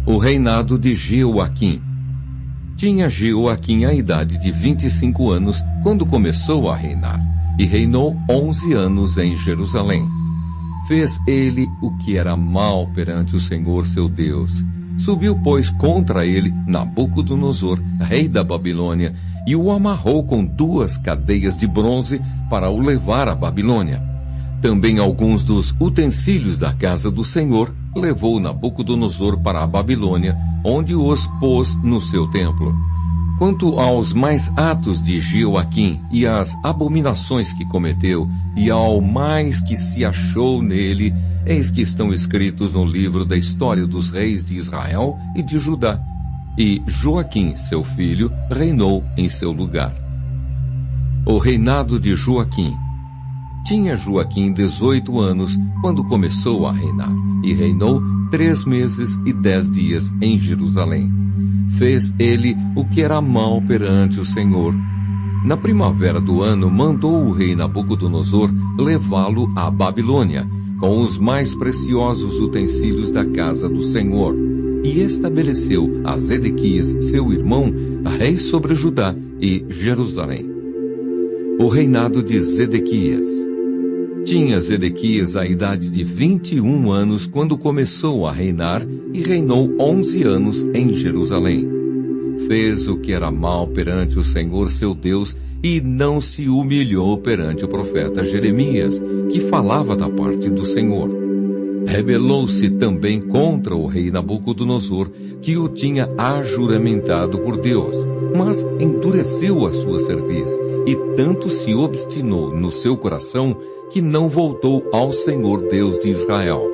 O reinado de Jeoaquim. Tinha Jeoaquim a idade de 25 anos quando começou a reinar, e reinou 11 anos em Jerusalém. Fez ele o que era mal perante o Senhor seu Deus. Subiu, pois, contra ele Nabucodonosor, rei da Babilônia, e o amarrou com 2 cadeias de bronze para o levar à Babilônia. Também alguns dos utensílios da casa do Senhor levou Nabucodonosor para a Babilônia, onde os pôs no seu templo. Quanto aos mais atos de Jeoaquim e às abominações que cometeu, e ao mais que se achou nele, eis que estão escritos no livro da história dos reis de Israel e de Judá. E Joaquim, seu filho, reinou em seu lugar. O reinado de Joaquim. Tinha Joaquim 18 anos quando começou a reinar, e reinou 3 meses e 10 dias em Jerusalém. Fez ele o que era mal perante o Senhor. Na primavera do ano, mandou o rei Nabucodonosor levá-lo à Babilônia, com os mais preciosos utensílios da casa do Senhor, e estabeleceu a Zedequias, seu irmão, rei sobre Judá e Jerusalém. O reinado de Zedequias. Tinha Zedequias a idade de 21 anos quando começou a reinar e reinou 11 anos em Jerusalém. Fez o que era mal perante o Senhor seu Deus e não se humilhou perante o profeta Jeremias, que falava da parte do Senhor. Rebelou-se também contra o rei Nabucodonosor, que o tinha ajuramentado por Deus, mas endureceu a sua cerviz e tanto se obstinou no seu coração que não voltou ao Senhor Deus de Israel.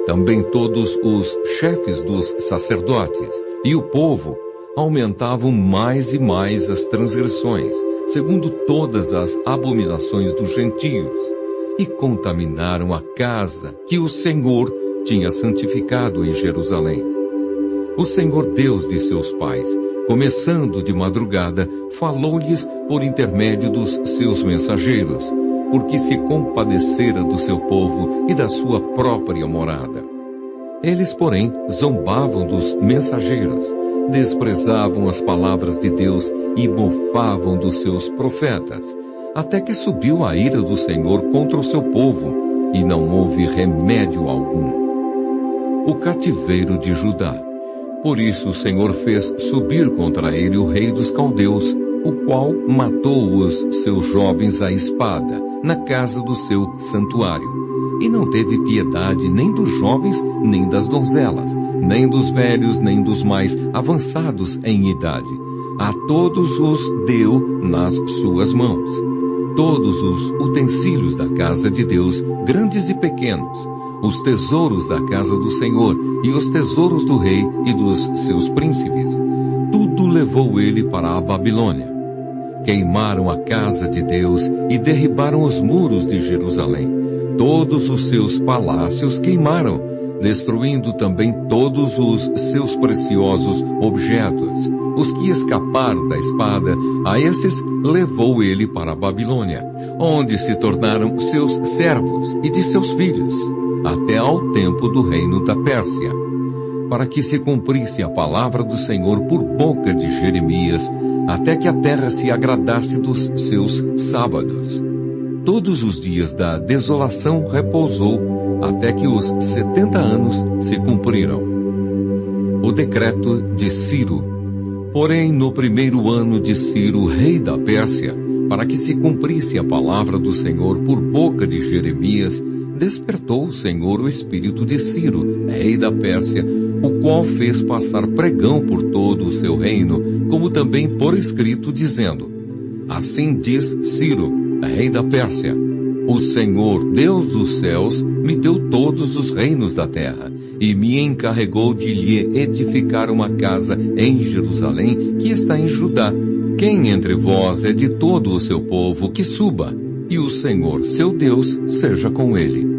Também todos os chefes dos sacerdotes e o povo aumentavam mais e mais as transgressões, segundo todas as abominações dos gentios, e contaminaram a casa que o Senhor tinha santificado em Jerusalém. O Senhor Deus de seus pais, começando de madrugada, falou-lhes por intermédio dos seus mensageiros, porque se compadecera do seu povo e da sua própria morada. Eles, porém, zombavam dos mensageiros, desprezavam as palavras de Deus e mofavam dos seus profetas, até que subiu a ira do Senhor contra o seu povo, e não houve remédio algum. O cativeiro de Judá. Por isso o Senhor fez subir contra ele o rei dos caldeus, o qual matou os seus jovens à espada, na casa do seu santuário, e não teve piedade nem dos jovens, nem das donzelas, nem dos velhos, nem dos mais avançados em idade. A todos os deu nas suas mãos. Todos os utensílios da casa de Deus, grandes e pequenos, os tesouros da casa do Senhor e os tesouros do rei e dos seus príncipes, tudo levou ele para a Babilônia. Queimaram a casa de Deus e derribaram os muros de Jerusalém. Todos os seus palácios queimaram, destruindo também todos os seus preciosos objetos. Os que escaparam da espada, a esses levou ele para a Babilônia, onde se tornaram seus servos e de seus filhos, até ao tempo do reino da Pérsia, para que se cumprisse a palavra do Senhor por boca de Jeremias, até que a terra se agradasse dos seus sábados. Todos os dias da desolação repousou, até que os 70 anos se cumpriram. O decreto de Ciro. Porém, no primeiro ano de Ciro, rei da Pérsia, para que se cumprisse a palavra do Senhor por boca de Jeremias, despertou o Senhor o espírito de Ciro, rei da Pérsia, o qual fez passar pregão por todo o seu reino, como também por escrito, dizendo: Assim diz Ciro, rei da Pérsia: O Senhor, Deus dos céus, me deu todos os reinos da terra, e me encarregou de lhe edificar uma casa em Jerusalém, que está em Judá. Quem entre vós é de todo o seu povo, que suba, e o Senhor, seu Deus, seja com ele.